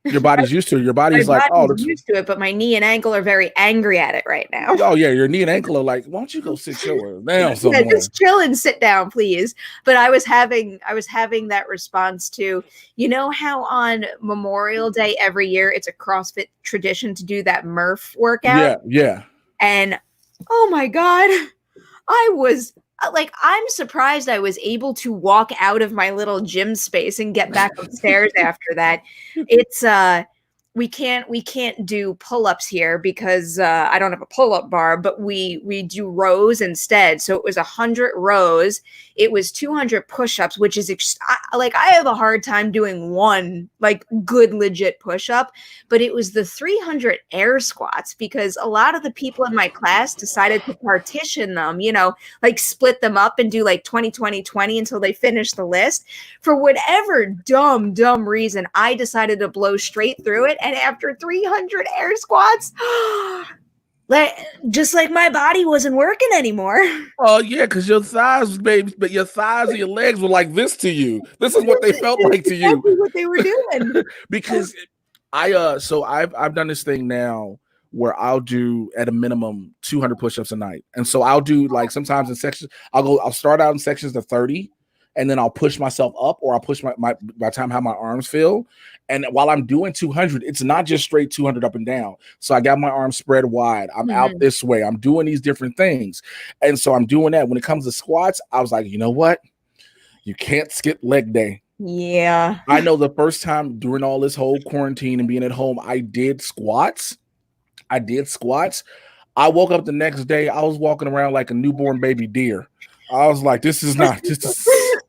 Your body's used to it. Your body's like, "Oh, that's used to it." But my knee and ankle are very angry at it right now. Oh yeah, your knee and ankle are like, "Why don't you go sit your down somewhere? Yeah, just chill and sit down, please." But I was having that response to, you know how on Memorial Day every year it's a CrossFit tradition to do that Murph workout. Yeah. And oh my God, I'm surprised I was able to walk out of my little gym space and get back upstairs after that. It's we can't do pull-ups here because I don't have a pull-up bar, but we do rows instead. So it was 100 rows. It was 200 push-ups, which is I have a hard time doing one like good legit push-up, but it was the 300 air squats because a lot of the people in my class decided to partition them, like split them up and do like 20, 20, 20 until they finish the list. For whatever dumb reason, I decided to blow straight through it. And after 300 air squats, just like my body wasn't working anymore. Oh yeah, because your thighs, baby, but your thighs and your legs were like this to you. This is what they felt like to you. What they were doing. Because I've done this thing now where I'll do at a minimum 200 push-ups a night, and so I'll do like sometimes in sections. I'll start out in sections of 30. And then I'll push myself up, or I'll push my by the time how my arms feel. And while I'm doing 200, it's not just straight 200 up and down. So I got my arms spread wide. I'm out this way. I'm doing these different things. And so I'm doing that. When it comes to squats, I was like, you know what? You can't skip leg day. Yeah. I know the first time during all this whole quarantine and being at home, I did squats. I woke up the next day. I was walking around like a newborn baby deer. I was like, this is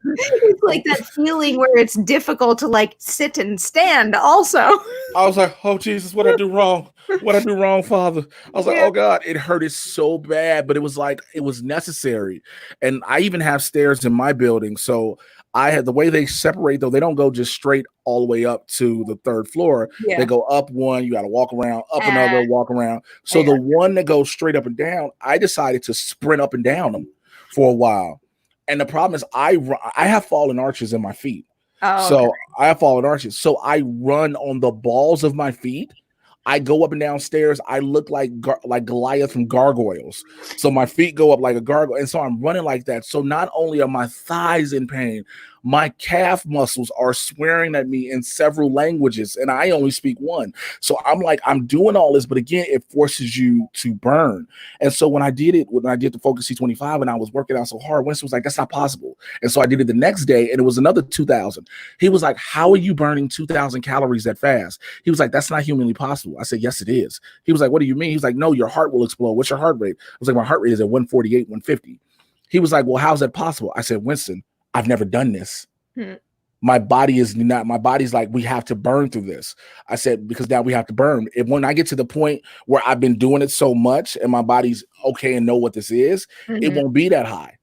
it's like that feeling where it's difficult to like sit and stand also. I was like, oh Jesus, what I do wrong? What I do wrong, Father? I was like, oh God, it hurted so bad, but it was like, it was necessary. And I even have stairs in my building. So I had the way they separate though, they don't go just straight all the way up to the third floor. Yeah. They go up one, you got to walk around, up another, walk around. So the one that goes straight up and down, I decided to sprint up and down them for a while. And the problem is I have fallen arches in my feet. So I have fallen arches. So I run on the balls of my feet. I go up and down stairs. I look like Goliath from Gargoyles. So my feet go up like a gargoyle. And so I'm running like that. So not only are my thighs in pain, my calf muscles are swearing at me in several languages, and I only speak one. So I'm like, I'm doing all this, but again, it forces you to burn. And so when I did the Focus C25 and I was working out so hard, Winston was like, that's not possible. And so I did it the next day, and it was another 2,000. He was like, how are you burning 2,000 calories that fast? He was like, that's not humanly possible. I said, yes, it is. He was like, what do you mean? He was like, no, your heart will explode. What's your heart rate? I was like, my heart rate is at 148, 150. He was like, well, how's that possible? I said, Winston, I've never done this. My body's like, we have to burn through this. I said, because now we have to burn. When I get to the point where I've been doing it so much and my body's okay and know what this is, it won't be that high.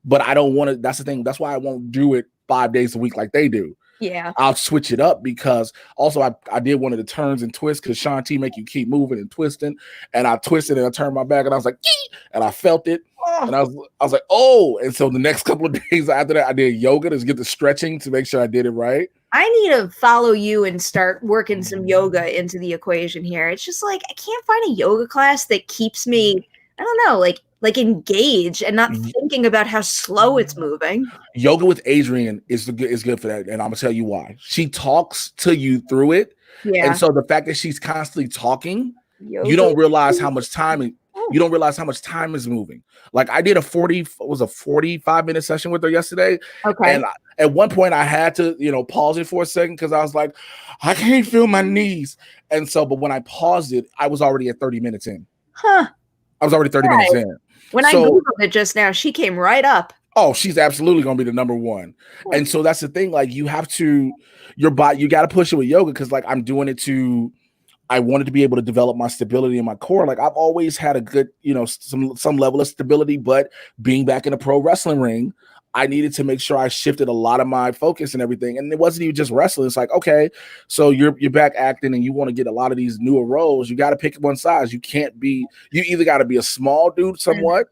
But I don't want to, that's the thing. That's why I won't do it 5 days a week like they do. Yeah. I'll switch it up because also I did one of the turns and twists because Sean T make you keep moving and twisting. And I twisted and I turned my back and I was like, Yee! And I felt it. And I was like, oh. And so the next couple of days after that, I did yoga to get the stretching to make sure I did it right. I need to follow you and start working some yoga into the equation here. It's just like, I can't find a yoga class that keeps me, I don't know, like engaged and not thinking about how slow it's moving. Yoga with Adrienne is good for that. And I'm gonna tell you why. She talks to you through it. Yeah. And so the fact that she's constantly talking, you don't realize how much time is moving. Like I did a 45-minute session with her yesterday. Okay. And at one point I had to, pause it for a second because I was like, I can't feel my knees. And so, but when I paused it, I was already at 30 minutes in. I was already 30 minutes in. When I Googled it just now, she came right up. Oh, she's absolutely going to be the number one. And so that's the thing. Like you have to, your body, you got to push it with yoga. Cause like I'm doing it I wanted to be able to develop my stability in my core. Like I've always had a good, some level of stability, but being back in a pro wrestling ring, I needed to make sure I shifted a lot of my focus and everything. And it wasn't even just wrestling. It's like, okay, so you're back acting and you want to get a lot of these newer roles. You got to pick one size. You either got to be a small dude somewhat,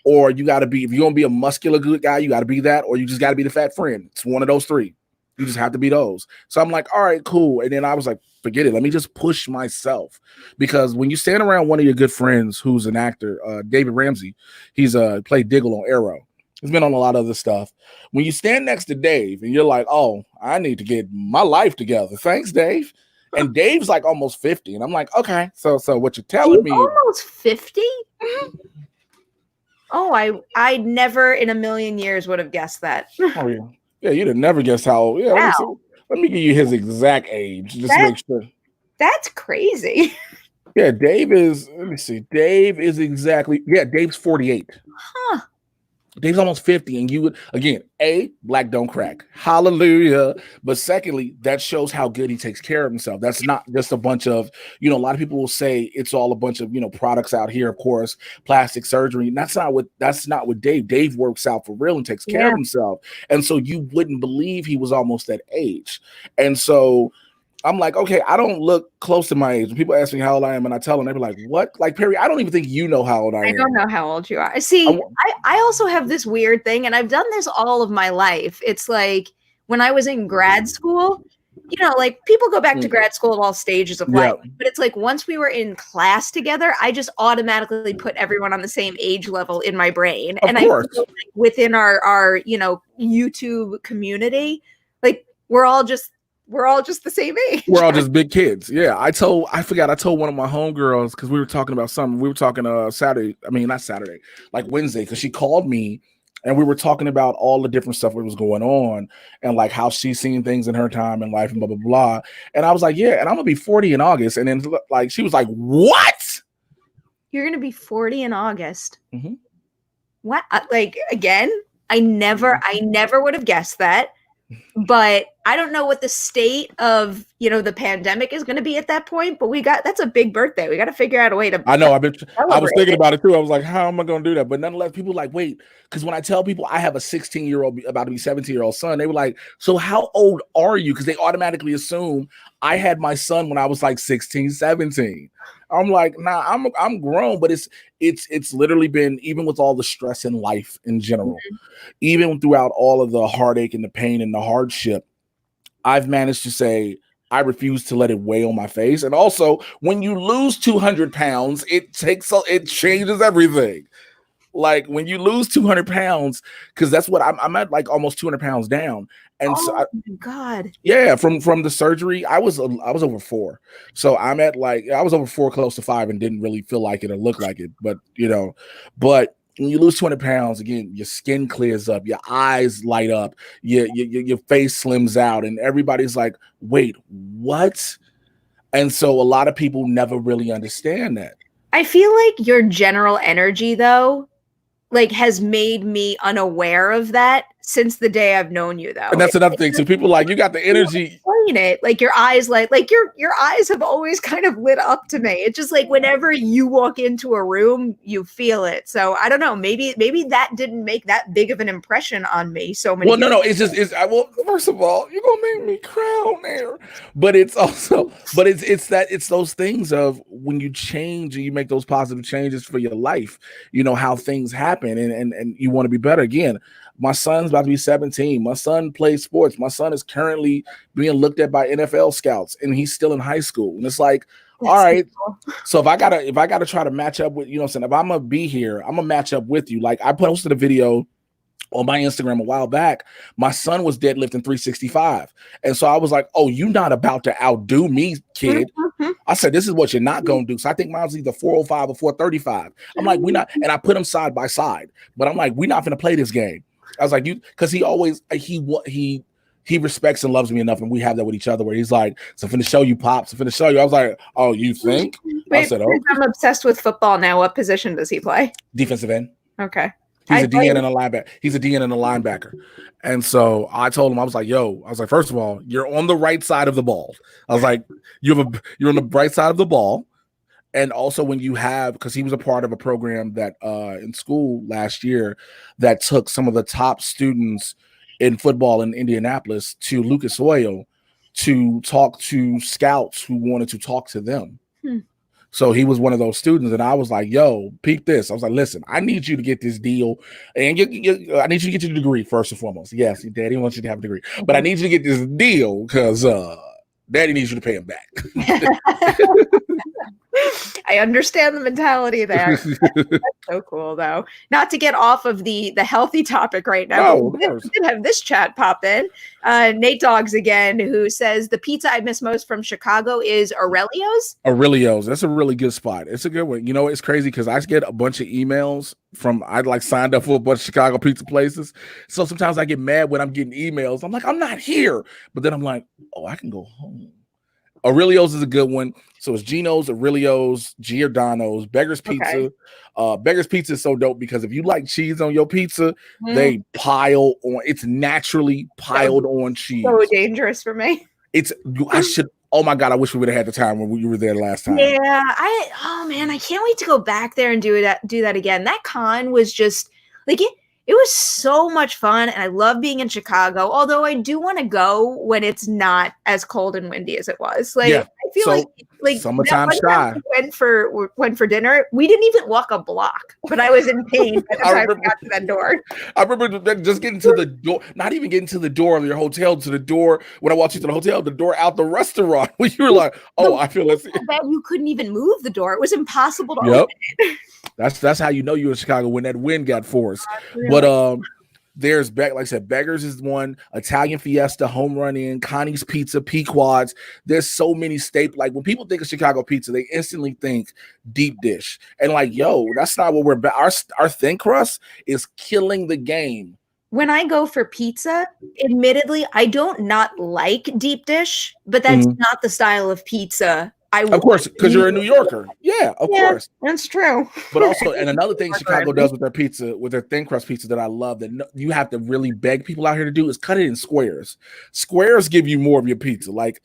or you got to be, if you're going to be a muscular good guy, you got to be that, or you just got to be the fat friend. It's one of those three. You just have to be those. So I'm like, all right, cool. And then I was like, forget it. Let me just push myself. Because when you stand around one of your good friends who's an actor, David Ramsey, he's played Diggle on Arrow. He's been on a lot of other stuff. When you stand next to Dave and you're like, oh, I need to get my life together. Thanks, Dave. And Dave's like almost 50. And I'm like, okay, so what you're telling me. Almost 50? Oh, I never in a million years would have guessed that. Oh, yeah. Yeah, you'd have never guessed how. Yeah, wow. Let me give you his exact age. Just to make sure. That's crazy. Yeah, Dave is, let me see. Dave's 48. Huh. Dave's almost 50, and you would, again, black don't crack. Hallelujah. But secondly, that shows how good he takes care of himself. That's not just a bunch of, a lot of people will say it's all a bunch of, products out here, of course, plastic surgery. And that's not what Dave. Dave works out for real and takes care of himself. And so you wouldn't believe he was almost that age. And so I'm like, okay, I don't look close to my age. When people ask me how old I am, and I tell them, they're like, what? Like, Perri, I don't even think you know how old I am. I don't know how old you are. See, I also have this weird thing, and I've done this all of my life. It's like when I was in grad school, like people go back to grad school at all stages of life, but it's like once we were in class together, I just automatically put everyone on the same age level in my brain. Of course. I feel like within our YouTube community, like we're all just the same age. We're all just big kids. Yeah. I told one of my homegirls, because we were talking about something. We were talking Wednesday, because she called me and we were talking about all the different stuff that was going on and like how she's seen things in her time in life and blah, blah, blah. And I was like, yeah, and I'm going to be 40 in August. And then like, she was like, what? You're going to be 40 in August. Mm-hmm. What? Like, again, I never would have guessed that. But I don't know what the state of, the pandemic is going to be at that point. But that's a big birthday. We got to figure out a way to. I know. I was thinking about it too. I was like, how am I going to do that? But nonetheless, people like, wait, because when I tell people I have a 16-year-old about to be 17-year-old son, they were like, so how old are you? Because they automatically assume I had my son when I was like 16, 17. I'm like, nah, I'm grown, but it's literally been, even with all the stress in life in general, even throughout all of the heartache and the pain and the hardship, I've managed to say, I refuse to let it weigh on my face. And also, when you lose 200 pounds, it changes everything. Like when you lose 200 pounds, because that's what I'm at, like almost 200 pounds down. And so Oh my God. yeah, from the surgery, I was over 4. So I'm at like I was over 4, close to 5, and didn't really feel like it or look like it. But but when you lose 200 pounds, again, your skin clears up, your eyes light up, your face slims out, and everybody's like, wait, what? And so a lot of people never really understand that. I feel like your general energy, though, like has made me unaware of that since the day I've known you, though. And that's another thing. So people like, you got the energy. Explain it. Like your eyes like your eyes have always kind of lit up to me. It's just like whenever you walk into a room, you feel it. So I don't know. Maybe that didn't make that big of an impression on me. So many. Well, no. It's just well, first of all, you're gonna make me cry on there. But it's also, but it's those things of when you change and you make those positive changes for your life, how things happen and you want to be better. Again, my son's about to be 17. My son plays sports. My son is currently being looked at by NFL scouts, and he's still in high school. And it's like, all right. So if I gotta try to match up with, if I'm gonna be here, I'm gonna match up with you. Like I posted a video on my Instagram a while back. My son was deadlifting 365. And so I was like, oh, you're not about to outdo me, kid. I said, this is what you're not going to do. So I think mine's either 405 or 435. I'm like, we're not. And I put them side by side. But I'm like, we're not going to play this game. I was like, because he always, he respects and loves me enough. And we have that with each other where he's like, so I'm finna show you, Pops. I'm finna show you. I was like, oh, you think? Wait, I said, oh. I'm obsessed with football now. What position does he play? Defensive end. Okay. He's a DN and a linebacker. He's a DN and a linebacker. And so I told him, I was like, first of all, you're on the right side of the ball. I was like, you're on the right side of the ball. And also when you have, because he was a part of a program that in school last year that took some of the top students in football in Indianapolis to Lucas Oil to talk to scouts who wanted to talk to them. So he was one of those students, and I was like, yo, peep this. I was like, listen, I need you to get this deal, and I need you to get your degree first and foremost. Yes, your daddy wants you to have a degrry, but I need you to get this deal because daddy needs you to pay him back. I understand the mentality there. That's so cool, though. Not to get off of the healthy topic right now. No, we did have this chat pop in. Nate Dogs again, who says the pizza I miss most from Chicago is Aurelio's. Aurelio's. That's a really good spot. It's a good one. It's crazy because I get a bunch of emails from I like signed up for a bunch of Chicago pizza places. So sometimes I get mad when I'm getting emails. I'm like, I'm not here. But then I'm like, oh, I can go home. Aurelio's is a good one. So it's Gino's, Aurelio's, Giordano's, Beggar's Pizza. Okay. Beggar's Pizza is so dope because if you like cheese on your pizza, they pile on. It's naturally piled on cheese. So dangerous for me. Oh my God, I wish we would have had the time when we were there last time. Yeah, I can't wait to go back there and do that again. That con was just like it was so much fun, and I love being in Chicago. Although I do want to go when it's not as cold and windy as it was. Like I feel like summertime shy. Went for dinner. We didn't even walk a block, but I was in pain by the time we got to that door. I remember just getting to the door, not even getting to the door of your hotel, to the door when I walked you to the hotel, the door out the restaurant. When you were like, "Oh, I feel like you couldn't even move the door. It was impossible to open it." That's how you know you're in Chicago when that wind got forced. But there's like I said, Beggars is one, Italian Fiesta, Home Run Inn, Connie's Pizza, Pequod's. There's so many staples. Like when people think of Chicago pizza, they instantly think deep dish. And like, yo, that's not what we're about. Our thin crust is killing the game. When I go for pizza, admittedly, I don't not like deep dish, but that's not the style of pizza. Of course, because you're a New Yorker. Yeah, of course. That's true. But also, and another thing Chicago does with their pizza, with their thin crust pizza that I love, that you have to really beg people out here to do is cut it in squares. Squares give you more of your pizza. Like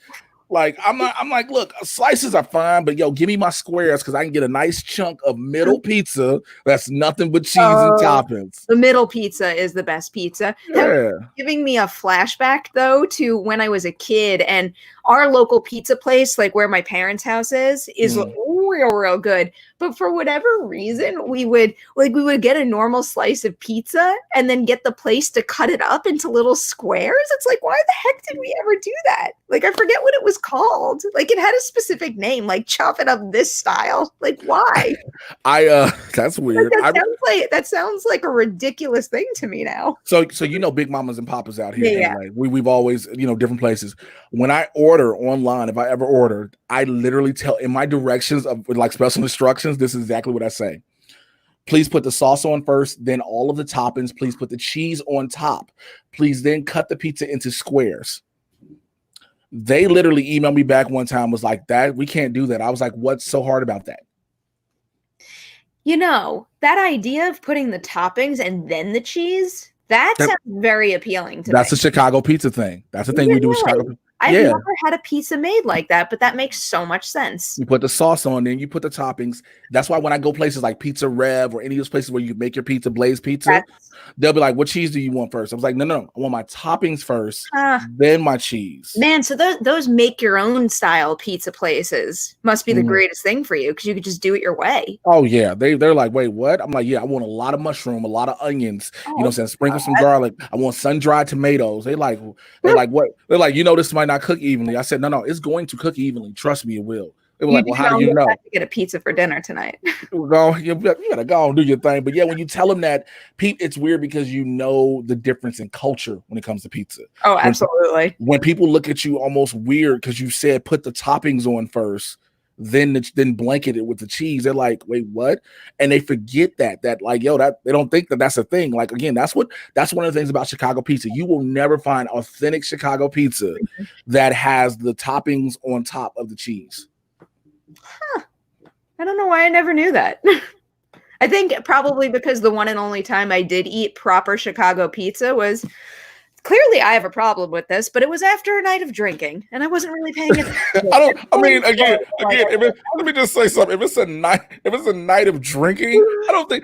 I'm like, look, slices are fine, but yo, give me my squares because I can get a nice chunk of middle pizza that's nothing but cheese and toppings. The middle pizza is the best pizza. Yeah. Giving me a flashback though to when I was a kid, and our local pizza place, like where my parents' house is real good. But for whatever reason, we would get a normal slice of pizza and then get the place to cut it up into little squares. It's like, why the heck did we ever do that? Like, I forget what it was called. Like, it had a specific name, like chop it up this style. Like, why? That's weird. That sounds like a ridiculous thing to me now. So Big Mamas and Papas out here. Yeah. Anyway. We've always, different places. When I order online, if I ever ordered, I literally tell in my directions of like special instructions, this is exactly what I say. Please put the sauce on first, then all of the toppings. Please put the cheese on top. Please then cut the pizza into squares. They literally emailed me back one time, was like, that we can't do that. I was like, what's so hard about that? That idea of putting the toppings and then the cheese, that sounds very appealing to me. That's a Chicago pizza thing. That's the thing we do with Chicago. I've never had a pizza made like that, but that makes so much sense. You put the sauce on, then you put the toppings. That's why when I go places like Pizza Rev or any of those places where you make your pizza, Blaze Pizza, they'll be like, what cheese do you want first? I was like, no. I want my toppings first, then my cheese. Man, so those make your own style pizza places must be the greatest thing for you because you could just do it your way. Oh, yeah. They're like, wait, what? I'm like, yeah, I want a lot of mushroom, a lot of onions, sprinkle some garlic. I want sun-dried tomatoes. They're like, what? They're like, this might not cook evenly. I said, no, it's going to cook evenly. Trust me, it will. They were like, well, how do you know? I have to get a pizza for dinner tonight. You gotta go and do your thing. But yeah, when you tell them that, it's weird because the difference in culture when it comes to pizza. Oh, absolutely. When people look at you almost weird because you said put the toppings on first, then blanket it with the cheese. They're like, wait, what? And they forget that like, that they don't think that that's a thing. Like, again, that's one of the things about Chicago pizza. You will never find authentic Chicago pizza that has the toppings on top of the cheese. Huh. I don't know why I never knew that. I think probably because the one and only time I did eat proper Chicago pizza was clearly I have a problem with this, but it was after a night of drinking, and I wasn't really paying attention. Let me just say something. If it's a night of drinking, let me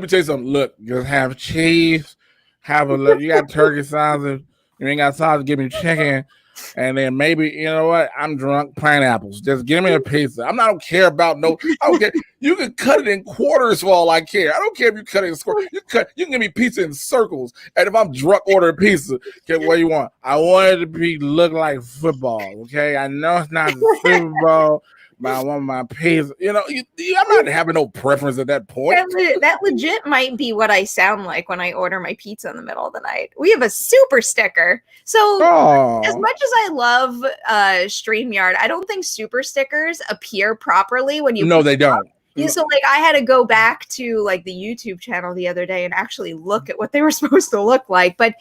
tell you something. Look, just have cheese, you got turkey sausage, you ain't got sausage, give me chicken. And then maybe, I'm drunk, pineapples. Just give me a pizza. I don't care about I don't care. You can cut it in quarters for all I care. I don't care if you cut it in squares. You can give me pizza in circles. And if I'm drunk, order pizza. Okay, what do you want? I want it to look like football. Okay, I know it's not Super Bowl, but I want my pizza. I'm not having no preference at that point. That legit might be what I sound like when I order my pizza in the middle of the night. We have a super sticker. So as much as I love StreamYard, I don't think super stickers appear properly when you. No, they don't. Yeah, so I had to go back to the YouTube channel the other day and actually look at what they were supposed to look like. But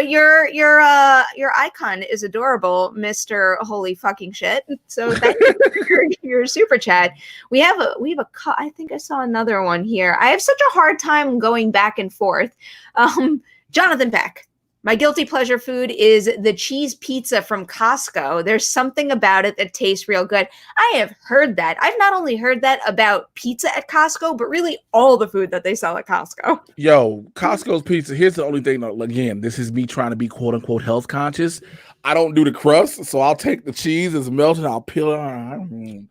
your icon is adorable, Mr. Holy fucking shit. So thank you for your super chat. We have I think I saw another one here. I have such a hard time going back and forth. Jonathan Beck. My guilty pleasure food is the cheese pizza from Costco. There's something about it that tastes real good. I have heard that. I've not only heard that about pizza at Costco, but really all the food that they sell at Costco. Yo, Costco's pizza. Here's the only thing. Again, this is me trying to be quote unquote health conscious. I don't do the crust, so I'll take the cheese as melted. I'll peel it on.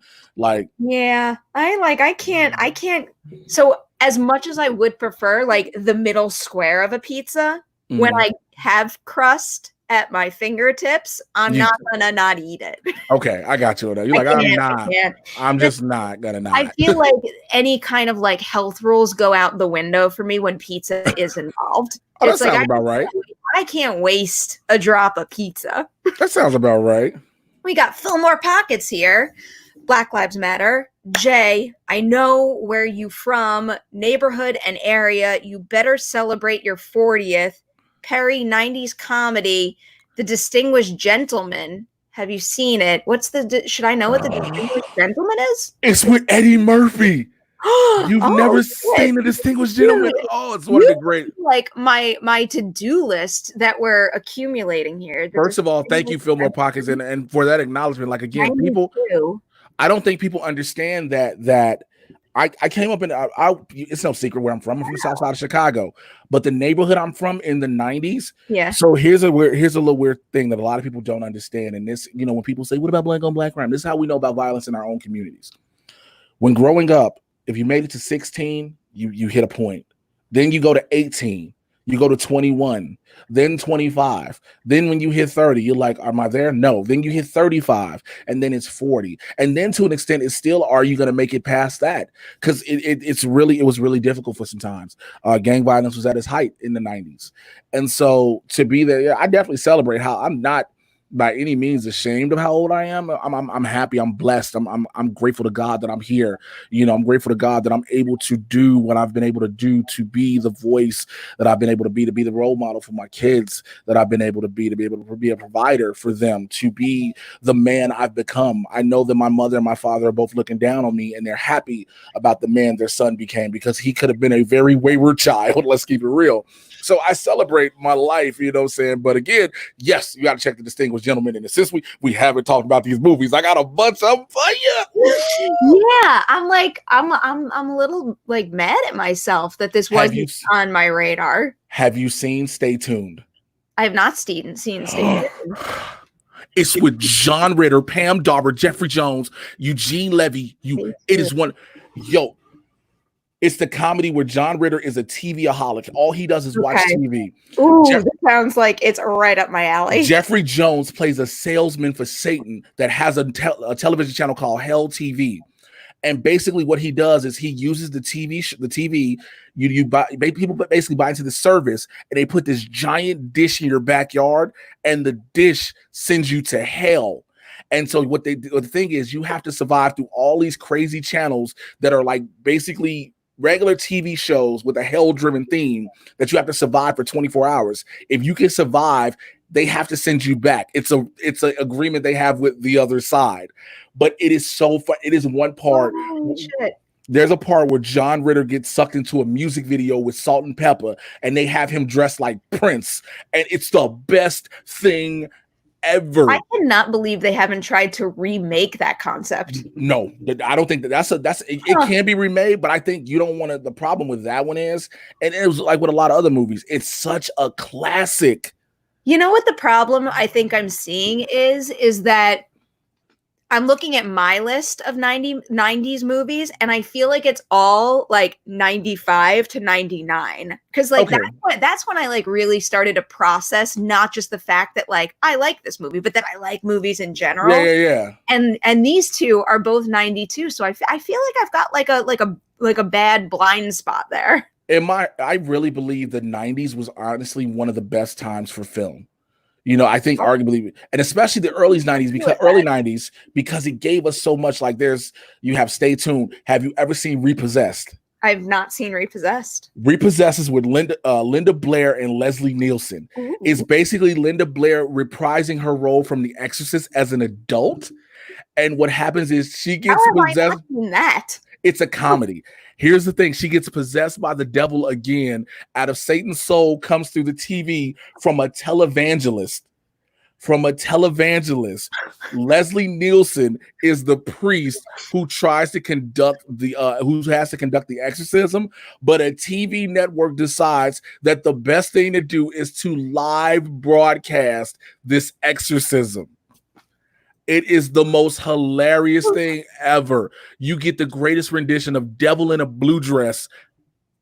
Yeah, I can't. So as much as I would prefer the middle square of a pizza, when I have crust at my fingertips, I'm not gonna not eat it. Okay, I got you. You're I'm just not gonna not. I feel like any kind of health rules go out the window for me when pizza is involved. That sounds about right. I can't waste a drop of pizza. That sounds about right. We got Fillmore Pockets here. Black Lives Matter. Jay, I know where you from, neighborhood and area. You better celebrate your 40th. Perri, 90s Comedy, The Distinguished Gentleman. Have you seen it? Should I know what The Distinguished Gentleman is? It's with Eddie Murphy. You've never seen The Distinguished Gentleman? Oh, it's one of the great. My to-do list that we're accumulating here. First of all, thank you, Fillmore Pockets, and for that acknowledgement. I don't think people understand that I came up in it's no secret where I'm from. I'm from the south side of Chicago, but the neighborhood I'm from in the 90s. Yeah. So here's a little weird thing that a lot of people don't understand. And this, when people say, what about black on black crime? This is how we know about violence in our own communities. When growing up, if you made it to 16, you hit a point. Then you go to 18, you go to 21, then 25. Then when you hit 30, you're like, am I there? No. Then you hit 35, and then it's 40. And then to an extent, it's still, are you going to make it past that? Because it was really difficult for some times. Gang violence was at its height in the 90s. And so to be there, yeah, I definitely celebrate how I'm not by any means ashamed of how old I am. I'm happy. I'm blessed. I'm grateful to God that I'm here. You know, I'm grateful to God that I'm able to do what I've been able to do, to be the voice that I've been able to be the role model for my kids that I've been able to be able to be a provider for them, to be the man I've become. I know that my mother and my father are both looking down on me, and they're happy about the man their son became, because he could have been a very wayward child. Let's keep it real. So I celebrate my life, you know what I'm saying? But again, yes, you got to check the Distinguished Gentleman. And since we haven't talked about these movies, I got a bunch of them for you. Yeah, I'm a little like mad at myself that this wasn't on my radar. Have you seen Stay Tuned? I have not seen Stay Tuned. It's with John Ritter, Pam Dauber, Jeffrey Jones, Eugene Levy. It is one, yo. It's the comedy where John Ritter is a TV-aholic. All he does is watch TV. Ooh, that sounds like it's right up my alley. Jeffrey Jones plays a salesman for Satan that has a television channel called Hell TV. And basically what he does is he uses the TV, people basically buy into the service, and they put this giant dish in your backyard, and the dish sends you to hell. And so the thing is, you have to survive through all these crazy channels that are like basically regular TV shows with a hell-driven theme that you have to survive for 24 hours. If you can survive, they have to send you back. It's an agreement they have with the other side. But it is so fun. It is one part. Oh, shit. There's a part where John Ritter gets sucked into a music video with Salt and Pepper, and they have him dressed like Prince, and it's the best thing ever. I cannot believe they haven't tried to remake that concept. No, I don't think it can be remade, but I think you don't want to. The problem with that one is, and it was like with a lot of other movies, it's such a classic. You know what the problem I think I'm seeing is that I'm looking at my list of 90s movies, and I feel like it's all like 95 to 99. Because like that's when I like really started to process not just the fact that like I like this movie, but that I like movies in general. Yeah. And these two are both 92, so I feel like I've got like a bad blind spot there. I really believe the 90s was honestly one of the best times for film. You know, I think arguably, and especially the early 90s, because it gave us so much. Like you have Stay Tuned. Have you ever seen Repossessed? I've not seen Repossessed. Repossessed is with Linda Blair and Leslie Nielsen. Ooh. It's basically Linda Blair reprising her role from The Exorcist as an adult. And what happens is she gets possessed. It's a comedy. Here's the thing. She gets possessed by the devil again. Out of Satan's soul comes through the TV from a televangelist. Leslie Nielsen is the priest who tries to conduct who has to conduct the exorcism, but a TV network decides that the best thing to do is to live broadcast this exorcism. It is the most hilarious thing ever. You get the greatest rendition of Devil in a Blue Dress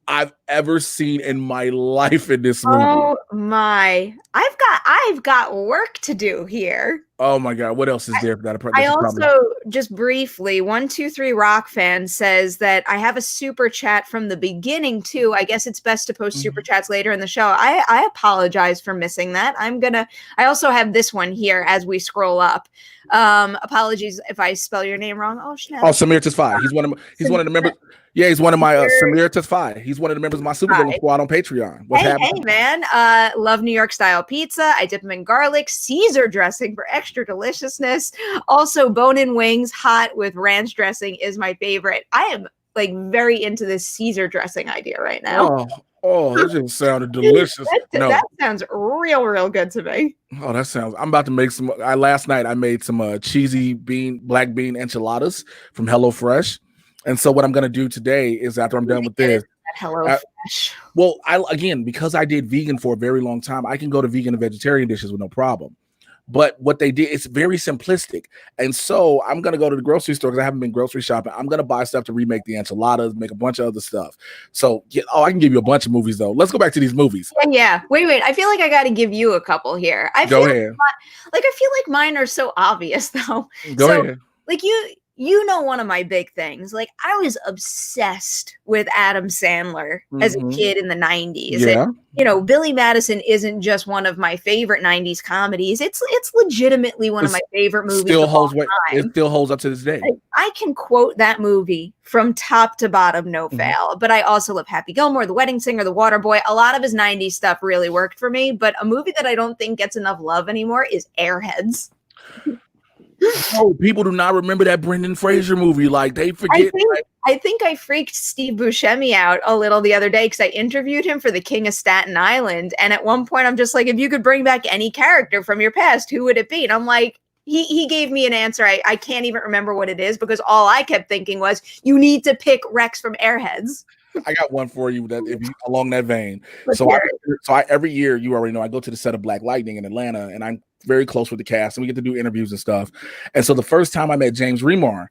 I've ever seen in my life in this movie. Oh my. I've got work to do here. Oh my God. What else is there for that? I also, just briefly, 123 Rock Fan says that I have a super chat from the beginning too. I guess it's best to post super chats later in the show. I apologize for missing that. I also have this one here as we scroll up. Apologies if I spell your name wrong. Oh, Chanel. Oh, Samir Tesfaye. He's one of the members. Yeah, he's one of my Samir Tesfaye. He's one of the members of my Super Villain Squad on Patreon. What's happening? Hey, man. Love New York style pizza. I dip them in garlic, Caesar dressing for extra deliciousness. Also, bone-in wings, hot with ranch dressing is my favorite. I am like very into this Caesar dressing idea right now. Oh, that just sounded delicious. That sounds real good to me. Oh, that sounds. I'm about to make some. Last night I made some cheesy black bean enchiladas from HelloFresh. And so what I'm going to do today is after I'm done with this. HelloFresh. Because I did vegan for a very long time, I can go to vegan and vegetarian dishes with no problem. But what they did, it's very simplistic. And so I'm going to go to the grocery store because I haven't been grocery shopping. I'm going to buy stuff to remake the enchiladas, make a bunch of other stuff. So, I can give you a bunch of movies, though. Let's go back to these movies. Yeah. Wait. I feel like I got to give you a couple here. Go ahead. I feel like mine are so obvious, though. Go ahead. Like you know, one of my big things, like I was obsessed with Adam Sandler as a kid in the 90s. Yeah. And, you know, Billy Madison isn't just one of my favorite 90s comedies. It's legitimately one of my favorite movies. It still holds up to this day. I can quote that movie from top to bottom, no fail. But I also love Happy Gilmore, The Wedding Singer, The Waterboy. A lot of his 90s stuff really worked for me. But a movie that I don't think gets enough love anymore is Airheads. No, people do not remember that Brendan Fraser movie. Like, they forget. I think I freaked Steve Buscemi out a little the other day because I interviewed him for The King of Staten Island. And at one point, I'm just like, if you could bring back any character from your past, who would it be? And I'm like, he gave me an answer. I can't even remember what it is because all I kept thinking was, you need to pick Rex from Airheads. I got one for you that if you along that vein. Every year, you already know, I go to the set of Black Lightning in Atlanta, and I'm very close with the cast, and we get to do interviews and stuff. And so the first time I met James Remar,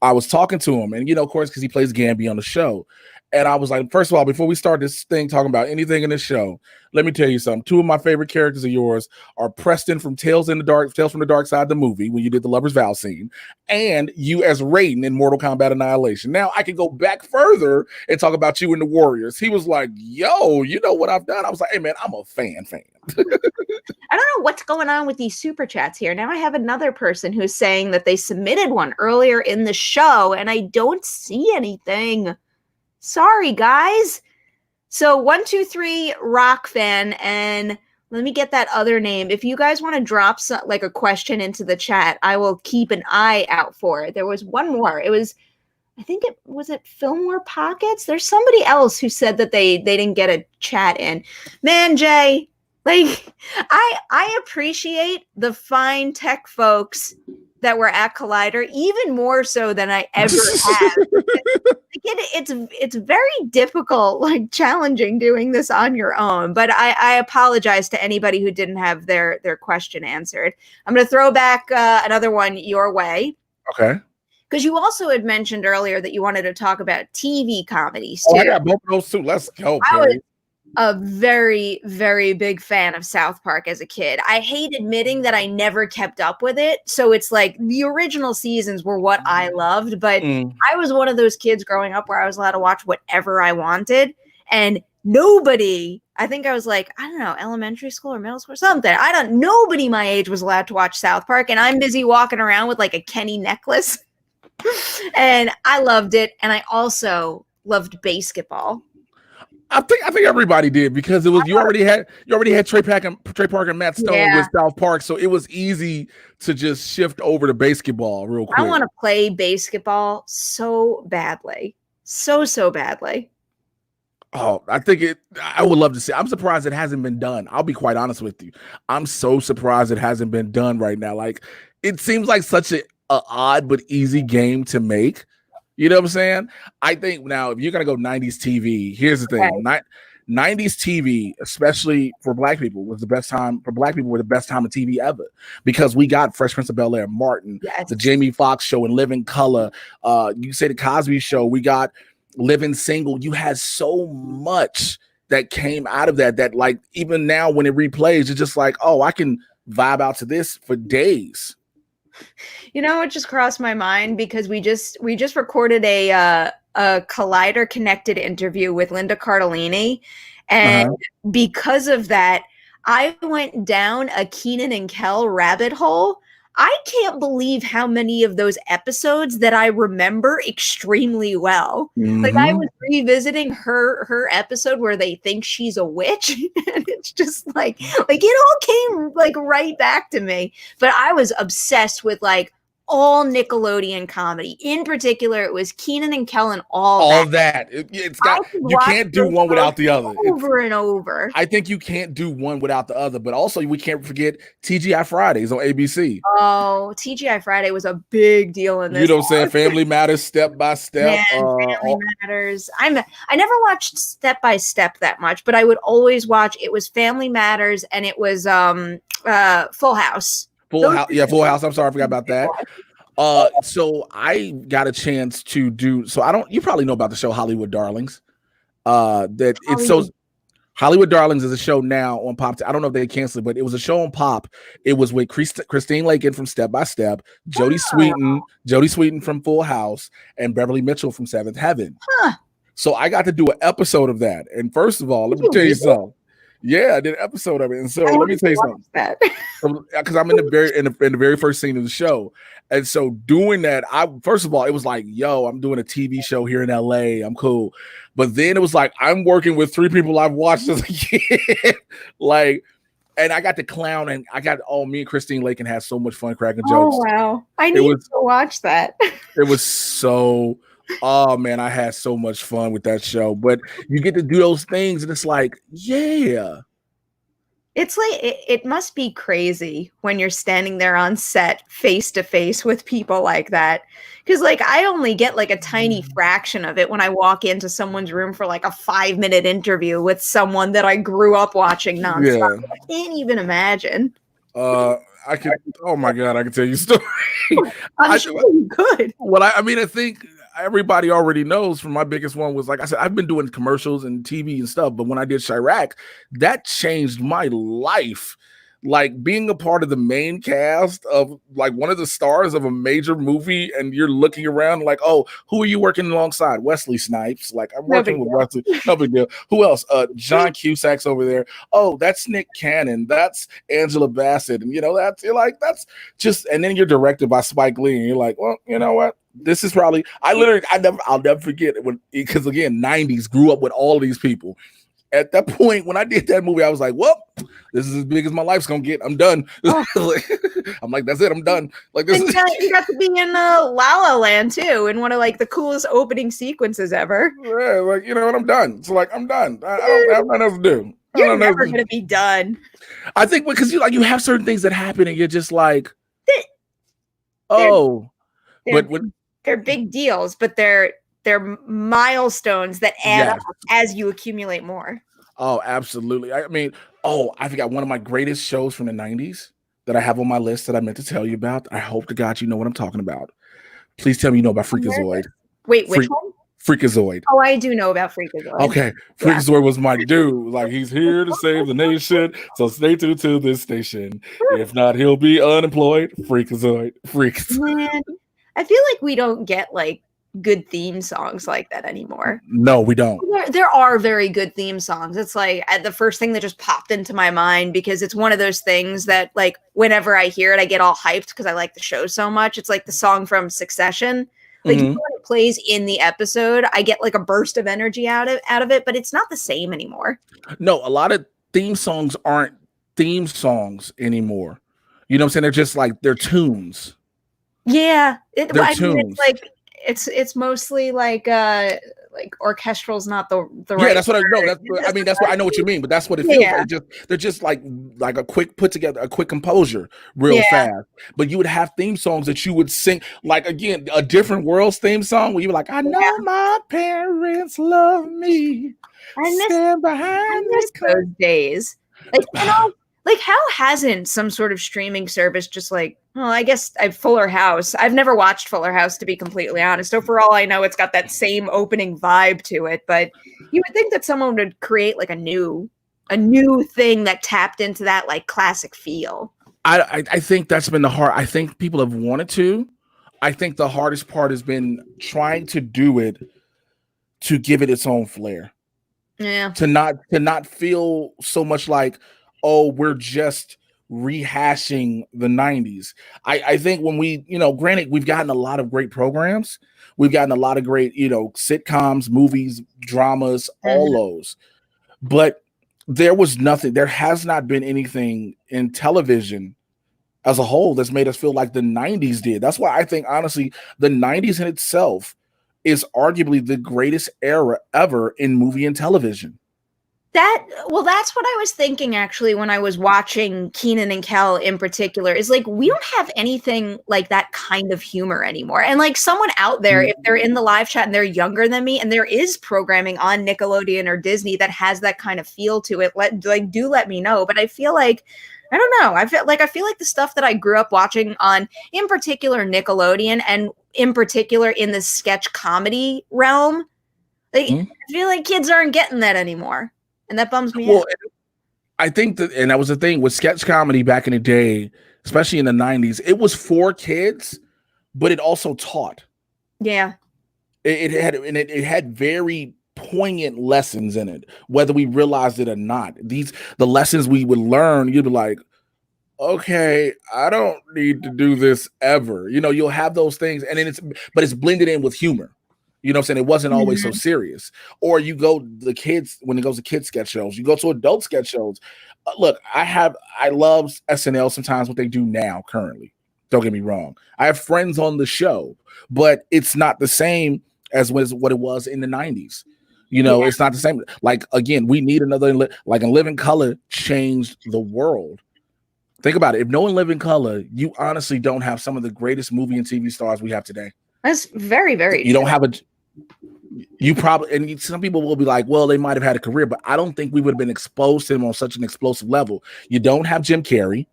I was talking to him, and of course, because he plays Gamby on the show. And I was like, first of all, before we start this thing talking about anything in this show, let me tell you something. Two of my favorite characters of yours are Preston from Tales from the Dark Side, the movie, when you did the Lover's Vow scene, and you as Raiden in Mortal Kombat Annihilation. Now, I can go back further and talk about you in the Warriors. He was like, yo, you know what I've done? I was like, hey, man, I'm a fan. I don't know what's going on with these super chats here. Now I have another person who's saying that they submitted one earlier in the show, and I don't see anything. Sorry, guys. So 123 Rock Fan, and let me get that other name. If you guys want to drop like a question into the chat, I will keep an eye out for it. There was one more. It was, I think it was Fillmore Pockets. There's somebody else who said that they didn't get a chat in. Man, Jay, like I appreciate the fine tech folks that were at Collider even more so than I ever have. It's very difficult, like challenging doing this on your own. But I apologize to anybody who didn't have their question answered. I'm going to throw back another one your way. Okay. Because you also had mentioned earlier that you wanted to talk about TV comedies too. Oh, I got both of those too. Let's go, Perri. I was a very, very big fan of South Park as a kid. I hate admitting that I never kept up with it. So it's like the original seasons were what I loved, but I was one of those kids growing up where I was allowed to watch whatever I wanted. And nobody, I think I was like, I don't know, elementary school or middle school or something. Nobody my age was allowed to watch South Park. And I'm busy walking around with like a Kenny necklace. And I loved it. And I also loved basketball. I think everybody did because it was you already had Trey Parker and Matt Stone with South Park, so it was easy to just shift over to basketball real quick. I want to play basketball so badly, so badly. Oh, I would love to see. I'm surprised it hasn't been done. I'll be quite honest with you. I'm so surprised it hasn't been done right now. Like, it seems like such a odd but easy game to make. You know what I'm saying? I think now if you're going to go 90s TV, here's the thing. 90s TV, especially for Black people, was the best time for Black people were the best time of TV ever because we got Fresh Prince of Bel-Air, Martin, the Jamie Foxx show and Living Color. You say the Cosby Show, we got Living Single. You had so much that came out of that like even now when it replays, it's just like, oh, I can vibe out to this for days. You know, it just crossed my mind because we just recorded a Collider Connected interview with Linda Cardellini, and because of that, I went down a Kenan and Kel rabbit hole. I can't believe how many of those episodes that I remember extremely well. Like I was revisiting her episode where they think she's a witch, and it's just like it all came like right back to me. But I was obsessed with like all Nickelodeon comedy. In particular, it was Kenan and Kel and all that. It's got you can't do one without the other. Over and over. I think you can't do one without the other, but also we can't forget TGI Fridays on ABC. Oh, TGI Friday was a big deal in this. You know what I'm saying? Family Matters, Step by Step. Family Matters. I never watched Step by Step that much, but I would always watch. It was Family Matters and it was Full House. Full House. Yeah, Full House. I'm sorry, I forgot about that. So I got a chance to do. So I don't. You probably know about the show Hollywood Darlings. That it's so. Hollywood Darlings is a show now on Pop. I don't know if they canceled it, but it was a show on Pop. It was with Christine Lakin from Step by Step, Jodie Sweetin from Full House, and Beverly Mitchell from Seventh Heaven. So I got to do an episode of that. And first of all, let me tell you something. Yeah, I did an episode of it. And so let me tell you something. Because I'm in the very first scene of the show. And so doing that, first of all, it was like, yo, I'm doing a TV show here in LA. I'm cool. But then it was like, I'm working with 3 people I've watched as a kid. Like, and I got to clown, and me and Christine Lakin had so much fun cracking jokes. Oh, wow. I need to watch that. It was so, oh man, I had so much fun with that show. But you get to do those things, and it's like, yeah. It's like, it must be crazy when you're standing there on set face to face with people like that. Because like, I only get like a tiny fraction of it when I walk into someone's room for like a 5-minute interview with someone that I grew up watching nonstop. Yeah. I can't even imagine. Oh my God, I can tell you a story. I'm sure you could. Well, I mean, I think everybody already knows from my biggest one was, like I said, I've been doing commercials and TV and stuff, but when I did Chirac, that changed my life. Like being a part of the main cast of like one of the stars of a major movie, and you're looking around like, oh, who are you working alongside? Wesley Snipes. Like I'm working with Wesley. No big deal. Who else? John Cusack's over there. Oh, that's Nick Cannon. That's Angela Bassett. And that's just, and then you're directed by Spike Lee, and you're like, well, you know what? This is probably, I'll never forget it because again, 90s grew up with all these people. At that point, when I did that movie, I was like, well, this is as big as my life's gonna get. I'm done. I'm like, that's it. I'm done. Like this. You got to be in La La Land too, in one of like the coolest opening sequences ever. Yeah, like you know what? I'm done. So like, I'm done. I don't have nothing else to do. You're never gonna be done. I think because you have certain things that happen, and you're just like, they're big deals, but they're milestones that add up as you accumulate more. Oh, absolutely. I mean, I forgot one of my greatest shows from the 90s that I have on my list that I meant to tell you about. I hope to God you know what I'm talking about. Please tell me you know about Freakazoid. Wait, which one? Freakazoid. Oh, I do know about Freakazoid. Okay. Freakazoid was my dude. Like, he's here to save the nation. So stay tuned to this station. If not, he'll be unemployed. Freakazoid. Man, I feel like we don't get like good theme songs like that anymore. No, we don't. There are very good theme songs. It's like the first thing that just popped into my mind because it's one of those things that like whenever I hear it, I get all hyped because I like the show so much. It's like the song from Succession. Like when it plays in the episode, I get like a burst of energy out of it, but it's not the same anymore. No, a lot of theme songs aren't theme songs anymore. You know what I'm saying? They're just like they're tunes. Yeah. They're tunes. Mean, it's like it's mostly like orchestral's not the right. Yeah, that's what I know. That's what I know what you mean, but that's what it feels like. They're just like a quick put together, a quick composure, real fast. But you would have theme songs that you would sing, like again, a Different Worlds theme song where you were like, I know my parents love me. I miss those days. Like how hasn't some sort of streaming service just like, well, I guess Fuller House. I've never watched Fuller House, to be completely honest. So for all I know, it's got that same opening vibe to it. But you would think that someone would create like a new thing that tapped into that like classic feel. I think that's been the hard. I think people have wanted to. I think the hardest part has been trying to do it to give it its own flair. Yeah. To not feel so much like, oh, we're just rehashing the 90s. I think when we, granted, we've gotten a lot of great programs. We've gotten a lot of great, sitcoms, movies, dramas, all those. But there has not been anything in television as a whole that's made us feel like the 90s did. That's why I think, honestly, the 90s in itself is arguably the greatest era ever in movie and television. That's what I was thinking actually when I was watching Keenan and Kel in particular, is like we don't have anything like that kind of humor anymore. And like someone out there, if they're in the live chat and they're younger than me and there is programming on Nickelodeon or Disney that has that kind of feel to it, do let me know. But I feel like I don't know. I feel like the stuff that I grew up watching on, in particular Nickelodeon, and in particular in the sketch comedy realm, like, I feel like kids aren't getting that anymore. And that bums me out. I think that, and that was the thing with sketch comedy back in the day, especially in the 90s, it was for kids, but it also taught. Yeah. It had very poignant lessons in it, whether we realized it or not. The lessons we would learn, you'd be like, okay, I don't need to do this ever. You know, you'll have those things, and then it's blended in with humor. You know what I'm saying? It wasn't always so serious. Or you go when it goes to kids sketch shows, you go to adult sketch shows. Look, I love SNL sometimes what they do now currently. Don't get me wrong. I have friends on the show, but it's not the same as what it was in the 90s. You know, It's not the same. Like, again, we need another, like In Living Color changed the world. Think about it. If no In Living Color, you honestly don't have some of the greatest movie and TV stars we have today. That's very, very true. Don't have you probably, and some people will be like, well, they might have had a career, but I don't think we would have been exposed to them on such an explosive level. You don't have Jim Carrey.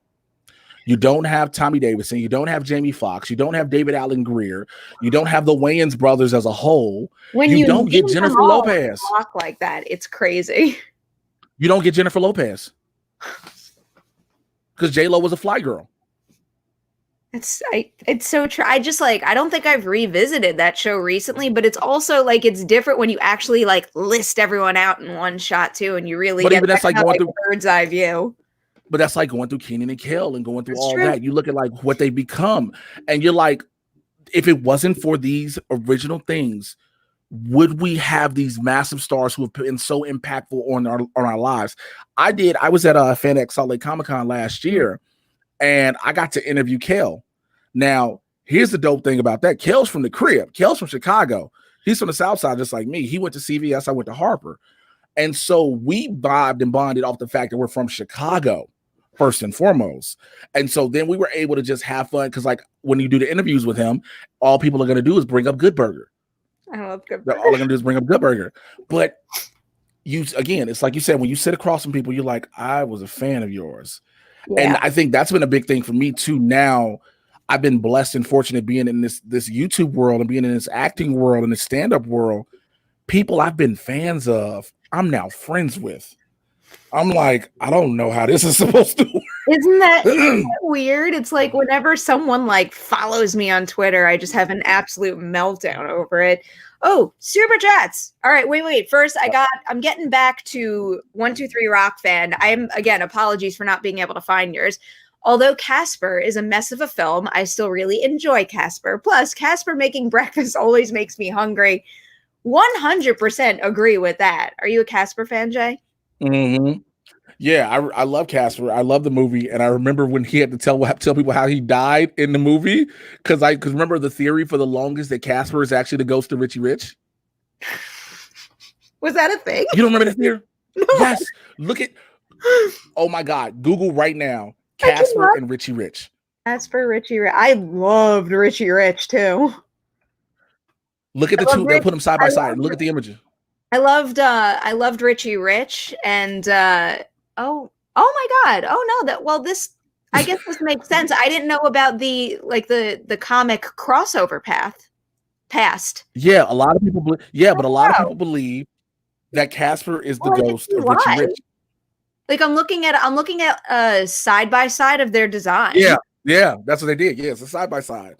You don't have Tommy Davidson. You don't have Jamie Foxx. You don't have David Allen Greer. You don't have the Wayans brothers as a whole. When you don't get Jennifer Lopez. Talk like that, it's crazy. You don't get Jennifer Lopez because J-Lo was a fly girl. It's so true. I don't think I've revisited that show recently, but it's also like it's different when you actually like list everyone out in one shot too, and you really get that kind of, like, bird's eye view. But that's like going through Keenan and Kel and going through all that. You look at like what they become, and you're like, if it wasn't for these original things, would we have these massive stars who have been so impactful on our lives? I was at FanX Salt Lake Comic-Con last year, and I got to interview Kel. Now, here's the dope thing about that. Kel's from the crib. Kel's from Chicago. He's from the South Side, just like me. He went to CVS. I went to Harper. And so we vibed and bonded off the fact that we're from Chicago, first and foremost. And so then we were able to just have fun because, like, when you do the interviews with him, all people are going to do is bring up Good Burger. I love Good Burger. All they're going to do is bring up Good Burger. But again, it's like you said, when you sit across from people, you're like, I was a fan of yours. Yeah. And I think that's been a big thing for me too. Now I've been blessed and fortunate being in this YouTube world and being in this acting world and the stand-up world. People I've been fans of, I'm now friends with. I'm like, I don't know how this is supposed to work. Isn't that weird? It's like whenever someone like follows me on Twitter, I just have an absolute meltdown over it. Oh, super chats. All right, wait. First, I'm getting back to 123 Rock Fan. Again, apologies for not being able to find yours. Although Casper is a mess of a film, I still really enjoy Casper. Plus, Casper making breakfast always makes me hungry. 100% agree with that. Are you a Casper fan, Jay? Mm-hmm. Yeah, I love Casper. I love the movie, and I remember when he had to tell people how he died in the movie, because remember the theory for the longest that Casper is actually the ghost of Richie Rich. Was that a thing? You don't remember the theory? No. Yes. Look at. Oh my God! Google right now. Casper and Richie Rich. Casper, Richie Rich. I loved Richie Rich too. Look at the two. They'll put them side by side. Look at the images. I loved Richie Rich, and oh my God. Oh no, I guess this makes sense. I didn't know about the comic crossover past. Yeah, a lot of people but a lot of people believe that Casper is the ghost of Richie Rich. Like I'm looking at side by side of their design. Yeah, that's what they did. Yeah, it's a side by side.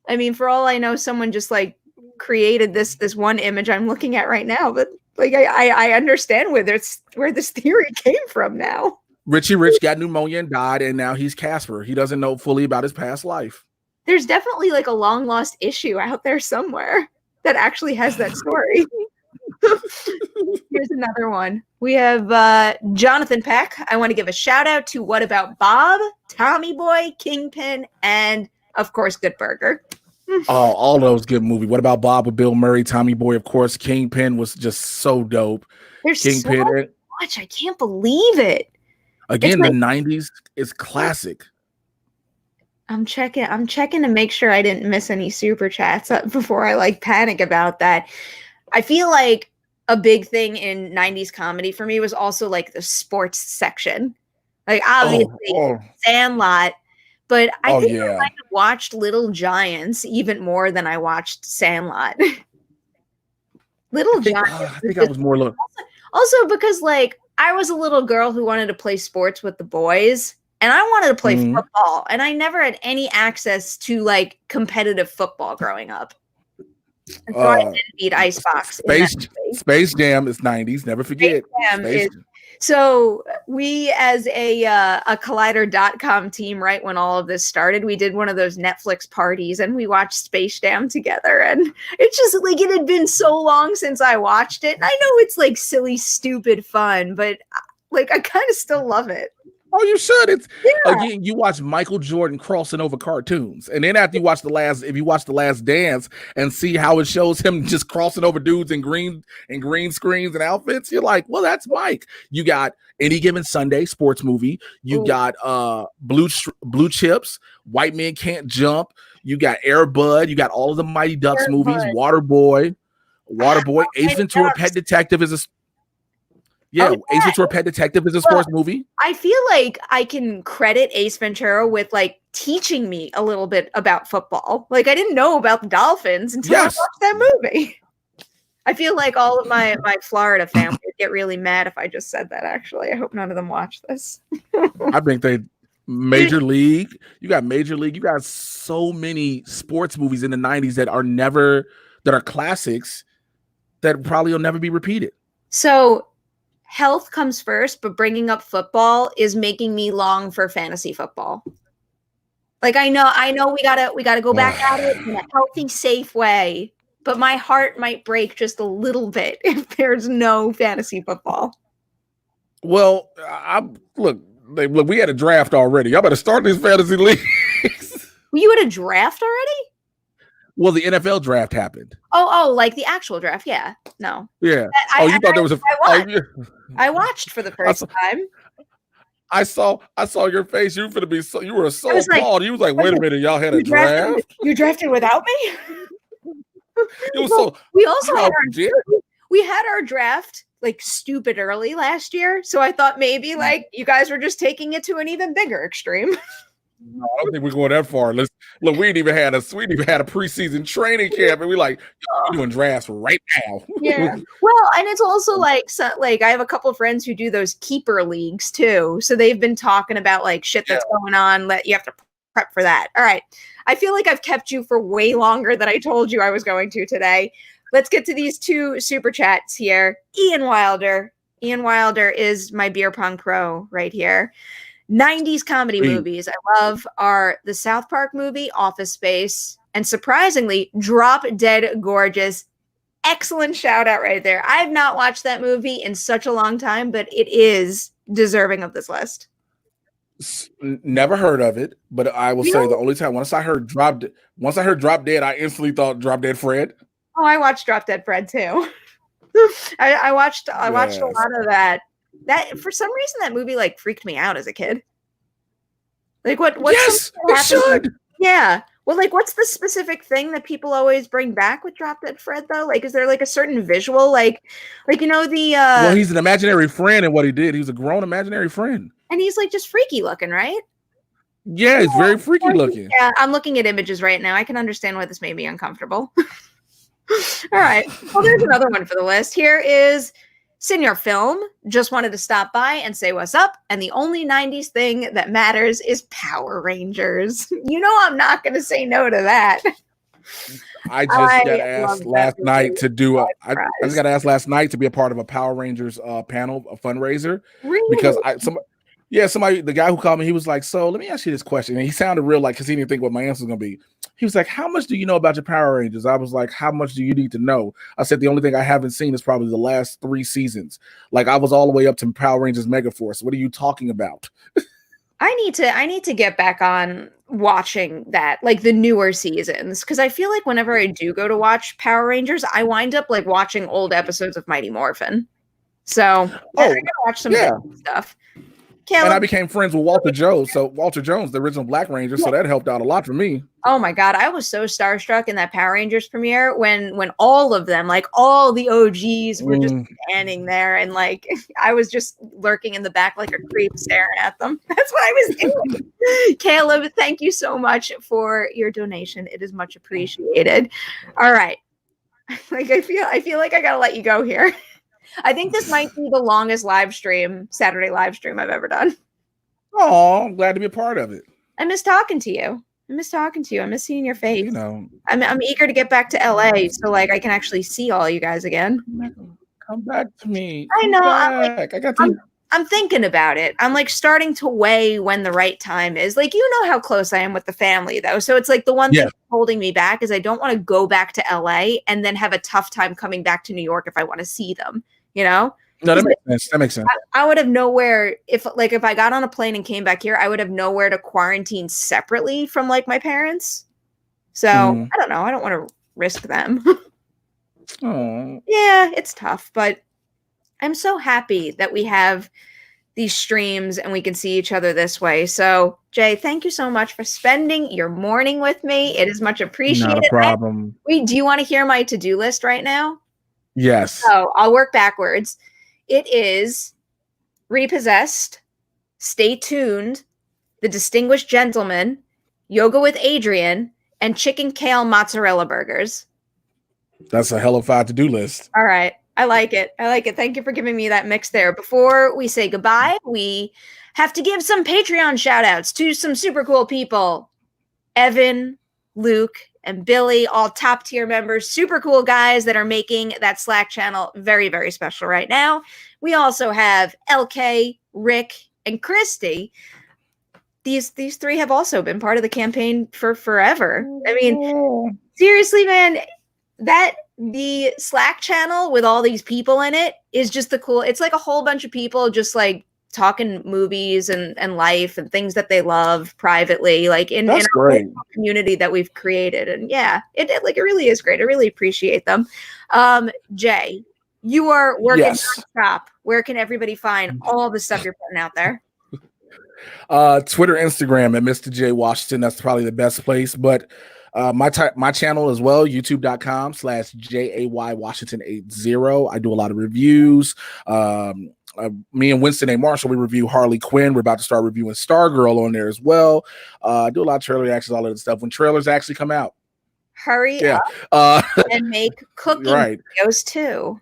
I mean, for all I know, someone just like created this one image I'm looking at right now, but like I understand where this theory came from now. Richie Rich got pneumonia and died, and now he's Casper. He doesn't know fully about his past life. There's definitely like a long lost issue out there somewhere that actually has that story. Here's another one. We have Jonathan Peck. I want to give a shout out to What About Bob, Tommy Boy, Kingpin, and of course Good Burger. Oh, all those good movies. What About Bob with Bill Murray, Tommy Boy, of course. Kingpin was just so dope. There's so Kingpin. And much. I can't believe it. again, the 90s is classic. I'm checking to make sure I didn't miss any super chats before I like panic about that. I feel like a big thing in 90s comedy for me was also like the sports section. Like obviously Sandlot, but I think I might have watched Little Giants even more than I watched Sandlot. Little Giants. I think I was more little. Also because like I was a little girl who wanted to play sports with the boys. And I wanted to play football, and I never had any access to like competitive football growing up. And so I didn't need Icebox. Space Jam is 90s. Never forget. So we, as a Collider.com team, right when all of this started, we did one of those Netflix parties, and we watched Space Jam together. And it's just like it had been so long since I watched it. And I know it's like silly, stupid fun, but like I kind of still love it. Oh, you should. It's again, you watch Michael Jordan crossing over cartoons, and then after you watch if you watch The Last Dance and see how it shows him just crossing over dudes in green screens and outfits, you're like, well, that's Mike. You got Any Given Sunday sports movie. You got Blue Chips, White Men Can't Jump. You got Air Bud. You got all of the Mighty Ducks movies. Waterboy, Ace Ventura: Pet Detective is a Ace Ventura: Pet Detective is a sports movie. I feel like I can credit Ace Ventura with like teaching me a little bit about football. Like I didn't know about the Dolphins until I watched that movie. I feel like all of my Florida family would get really mad if I just said that, actually. I hope none of them watch this. I think Major League. You got Major League. You got so many sports movies in the 90s that are classics that probably will never be repeated. So health comes first, but bringing up football is making me long for fantasy football. Like I know we gotta go back at it in a healthy, safe way, but my heart might break just a little bit if there's no fantasy football. Well, we had a draft already. Y'all better start these fantasy leagues. You had a draft already? Well, the NFL draft happened. Oh, like the actual draft? Yeah. No. Yeah. You thought there was I watched for the first time. I saw your face. You were so appalled. You was like, wait a minute, y'all had a draft? You drafted without me? We had our draft like stupid early last year. So I thought maybe like you guys were just taking it to an even bigger extreme. No, I don't think we're going that far. We ain't even had a preseason training camp, and we're doing drafts right now. Yeah. Well, and it's also like I have a couple of friends who do those keeper leagues too. So they've been talking about like shit that's going on. You have to prep for that. All right. I feel like I've kept you for way longer than I told you I was going to today. Let's get to these two super chats here. Ian Wilder. Ian Wilder is my beer pong pro right here. 90s comedy movies I love are the South Park movie, Office Space, and surprisingly, Drop Dead Gorgeous. Excellent shout out right there. I've not watched that movie in such a long time, but it is deserving of this list. Never heard of it, but I will say the only time once I heard Drop Dead, I instantly thought Drop Dead Fred. Oh, I watched Drop Dead Fred too. I watched a lot of that. That for some reason that movie like freaked me out as a kid. Like what? Yes, it should. Yeah. Well, like what's the specific thing that people always bring back with Drop Dead Fred though? Like, is there like a certain visual, like you know the? Well, he's an imaginary friend, and what he did, he was a grown imaginary friend, and he's like just freaky looking, right? Yeah, he's very freaky looking. Yeah, I'm looking at images right now. I can understand why this made me uncomfortable. All right. Well, there's another one for the list. Here is Senior Film. Just wanted to stop by and say what's up. And the only 90s thing that matters is Power Rangers. You know I'm not going to say no to that. I just got asked last night to do I just got asked last night to be a part of a Power Rangers panel, a fundraiser. Really? Because the guy who called me, he was like, so let me ask you this question. And he sounded real because he didn't think what my answer was going to be. He was like, how much do you know about your Power Rangers? I was like, how much do you need to know? I said, the only thing I haven't seen is probably the last 3 seasons. Like I was all the way up to Power Rangers Megaforce. What are you talking about? I need to get back on watching that, like the newer seasons. Because I feel like whenever I do go to watch Power Rangers, I wind up like watching old episodes of Mighty Morphin. So I Oh, gotta watch some yeah. stuff. And I Caleb, became friends with Walter Jones. So Walter Jones, the original Black Ranger. So that helped out a lot for me. oh my God, I was so starstruck in that Power Rangers premiere when all of them, like all the OGs, were just standing there, and like I was just lurking in the back like a creep staring at them. That's what I was doing. Caleb, thank you so much for your donation. It is much appreciated. All right. Like I feel like I gotta let you go here. I think this might be the longest Saturday live stream I've ever done. Oh, I'm glad to be a part of it. I miss talking to you. I miss seeing your face. You know, I'm eager to get back to LA so like I can actually see all you guys again. Come back to me. I know. I'm thinking about it. I'm like starting to weigh when the right time is. Like, you know how close I am with the family though. So it's like the one thing holding me back is I don't want to go back to LA and then have a tough time coming back to New York if I want to see them, you know? No, that makes sense. That makes sense. I would have nowhere if I got on a plane and came back here, I would have nowhere to quarantine separately from like my parents. So I don't know. I don't want to risk them. Oh. Yeah, it's tough, but I'm so happy that we have these streams and we can see each other this way. So Jay, thank you so much for spending your morning with me. It is much appreciated. Not a problem. Do you want to hear my to-do list right now? Yes. So I'll work backwards. It is Repossessed, Stay Tuned, The Distinguished Gentleman, Yoga with Adrian, and Chicken Kale Mozzarella Burgers. That's a hell of a to-do list. All right. I like it. Thank you for giving me that mix there. Before we say goodbye, we have to give some Patreon shout outs to some super cool people. Evan, Luke, and Billy, all top tier members, super cool guys that are making that Slack channel very, very special right now. We also have LK, Rick, and Christy. These three have also been part of the campaign for forever. I mean, seriously, man, the Slack channel with all these people in it is just it's like a whole bunch of people just like talking movies and life and things that they love privately, like in our community that we've created. And yeah, it really is great. I really appreciate them. Jay, you are working nonstop. Where can everybody find all the stuff you're putting out there? Twitter, Instagram at Mr. J Washington. That's probably the best place. But my channel as well, youtube.com/JAY Washington 80. I do a lot of reviews. Me and Winston A. Marshall, we review Harley Quinn. We're about to start reviewing Stargirl on there as well. I do a lot of trailer reactions, all of that stuff when trailers actually come out. Hurry up and make cooking videos too.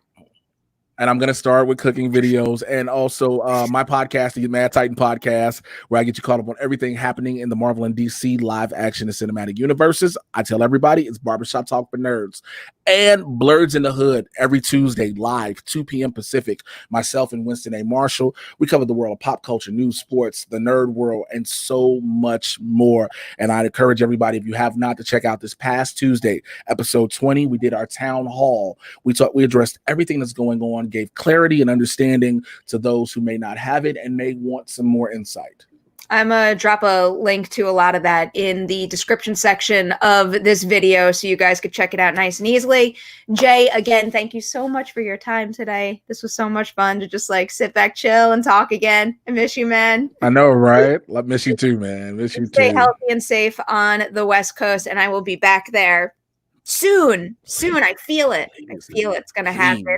And I'm going to start with cooking videos and also my podcast, the Mad Titan Podcast, where I get you caught up on everything happening in the Marvel and DC live action and cinematic universes. I tell everybody it's Barbershop Talk for Nerds. And Blurs in the Hood every Tuesday live, 2 p.m. Pacific. Myself and Winston A. Marshall, we cover the world of pop culture, news, sports, the nerd world, and so much more. And I'd encourage everybody, if you have not, to check out this past Tuesday, episode 20. We did our town hall. We addressed everything that's going on, gave clarity and understanding to those who may not have it and may want some more insight. I'm going to drop a link to a lot of that in the description section of this video so you guys could check it out nice and easily. Jay, again, thank you so much for your time today. This was so much fun to just like sit back, chill, and talk again. I miss you, man. I know, right? I miss you too, man. Miss you too. Stay healthy and safe on the West Coast, and I will be back there soon. I feel it. It's going to happen.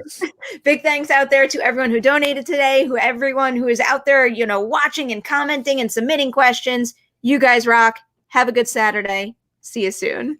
Big thanks out there to everyone who donated today, everyone who is out there, watching and commenting and submitting questions. You guys rock. Have a good Saturday. See you soon.